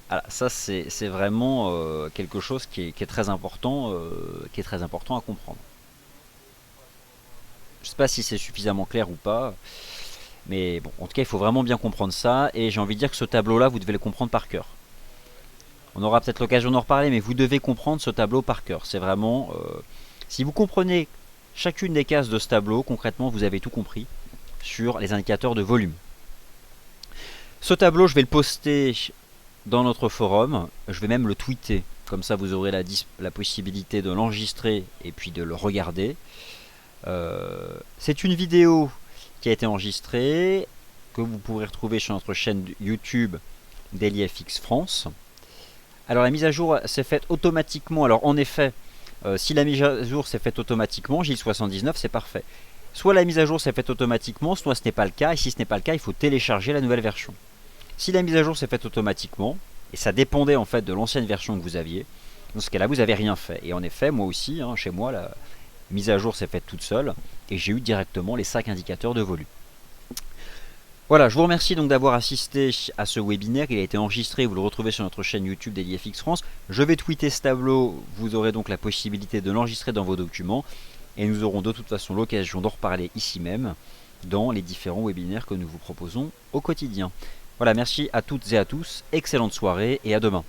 Alors, ça c'est vraiment quelque chose qui est très important à comprendre. Je ne sais pas si c'est suffisamment clair ou pas, mais bon, en tout cas il faut vraiment bien comprendre ça, et j'ai envie de dire que ce tableau là vous devez le comprendre par cœur. On aura peut-être l'occasion d'en reparler, mais vous devez comprendre ce tableau par cœur. C'est vraiment... si vous comprenez chacune des cases de ce tableau, concrètement vous avez tout compris sur les indicateurs de volume. Ce tableau je vais le poster dans notre forum, je vais même le tweeter, comme ça vous aurez la possibilité de l'enregistrer et puis de le regarder. C'est une vidéo qui a été enregistrée, que vous pourrez retrouver sur notre chaîne YouTube DailyFX France. Alors la mise à jour s'est faite automatiquement. Alors en effet, si la mise à jour s'est faite automatiquement, Gilles79, c'est parfait. Soit la mise à jour s'est faite automatiquement, soit ce n'est pas le cas, et si ce n'est pas le cas, il faut télécharger la nouvelle version. Si la mise à jour s'est faite automatiquement, et ça dépendait en fait de l'ancienne version que vous aviez, dans ce cas-là, vous n'avez rien fait. Et en effet, moi aussi, hein, chez moi, la mise à jour s'est faite toute seule, et j'ai eu directement les 5 indicateurs de volume. Voilà, je vous remercie donc d'avoir assisté à ce webinaire. Il a été enregistré, vous le retrouvez sur notre chaîne YouTube DailyFX France. Je vais tweeter ce tableau, vous aurez donc la possibilité de l'enregistrer dans vos documents, et nous aurons de toute façon l'occasion d'en reparler ici même, dans les différents webinaires que nous vous proposons au quotidien. Voilà, merci à toutes et à tous, excellente soirée et à demain.